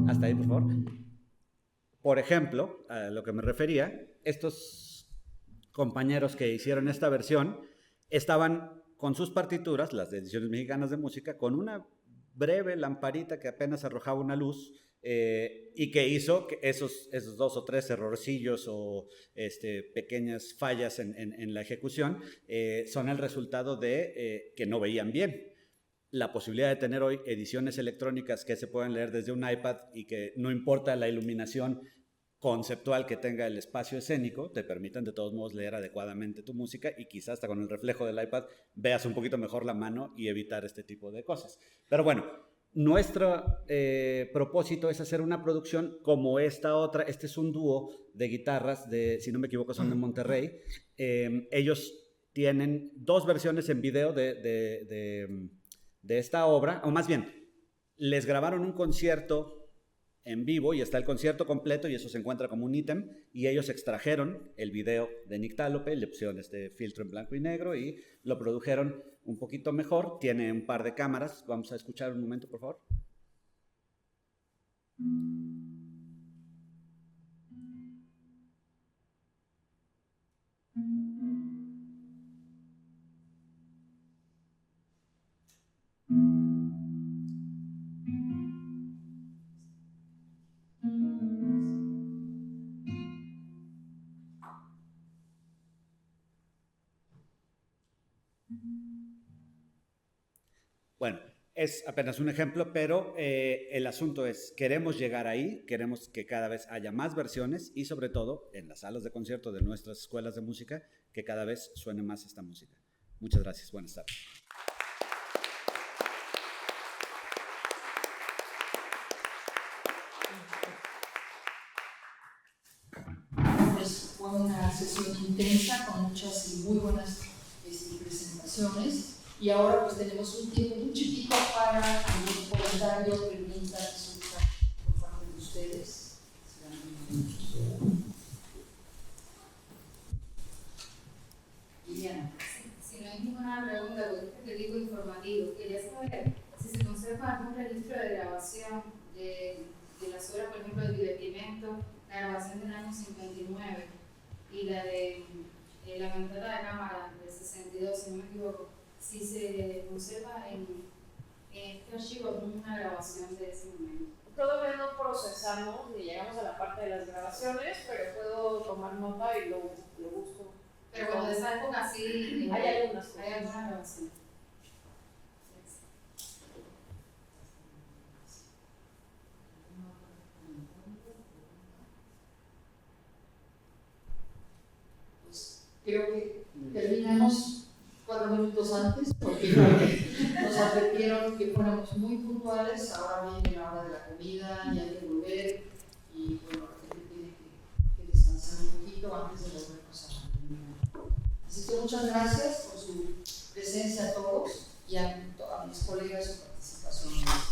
Hasta ahí, por favor. Por ejemplo, a lo que me refería, estos compañeros que hicieron esta versión estaban con sus partituras, las de Ediciones Mexicanas de Música, con una breve lamparita que apenas arrojaba una luz, y que hizo que esos 2 o 3 errorcillos o pequeñas fallas en la ejecución son el resultado de que no veían bien. La posibilidad de tener hoy ediciones electrónicas que se pueden leer desde un iPad y que no importa la iluminación conceptual que tenga el espacio escénico, te permiten de todos modos leer adecuadamente tu música y quizás hasta con el reflejo del iPad veas un poquito mejor la mano y evitar este tipo de cosas. Pero bueno, nuestro propósito es hacer una producción como esta otra. Este es un dúo de guitarras, si no me equivoco son de Monterrey. Ellos tienen 2 versiones en video de esta obra, o más bien, les grabaron un concierto en vivo y está el concierto completo y eso se encuentra como un ítem, y ellos extrajeron el video de Nictálope, le pusieron este filtro en blanco y negro y lo produjeron un poquito mejor. Tiene un par de cámaras. Vamos a escuchar un momento, por favor. Bueno, es apenas un ejemplo, pero el asunto es, queremos llegar ahí, queremos que cada vez haya más versiones y sobre todo en las salas de concierto de nuestras escuelas de música, que cada vez suene más esta música. Muchas gracias, buenas tardes. Pues fue una sesión intensa con muchas y muy buenas presentaciones. Y ahora pues tenemos un tiempo muy chiquito para algunos comentarios, preguntas, por parte de ustedes. Liliana. Si no hay ninguna pregunta, porque te digo informativo, quería saber si se conserva algún registro de grabación de las obras, por ejemplo, del divertimento, la grabación del año 59 y la de la cantata de cámara del 62, si no me equivoco. Si se conserva en este archivo alguna grabación de ese momento. Todavía no procesamos ni llegamos a la parte de las grabaciones, pero puedo tomar nota y lo busco. Pero bueno, de esa época sí hay algunas grabaciones. Creo que terminamos 4 minutos antes porque nos advirtieron que fuéramos muy puntuales. Ahora viene la hora de la comida y hay que volver. Y bueno, la gente tiene que descansar un poquito antes de volvernos a la reunión. Así que muchas gracias por su presencia a todos y a mis colegas su participación.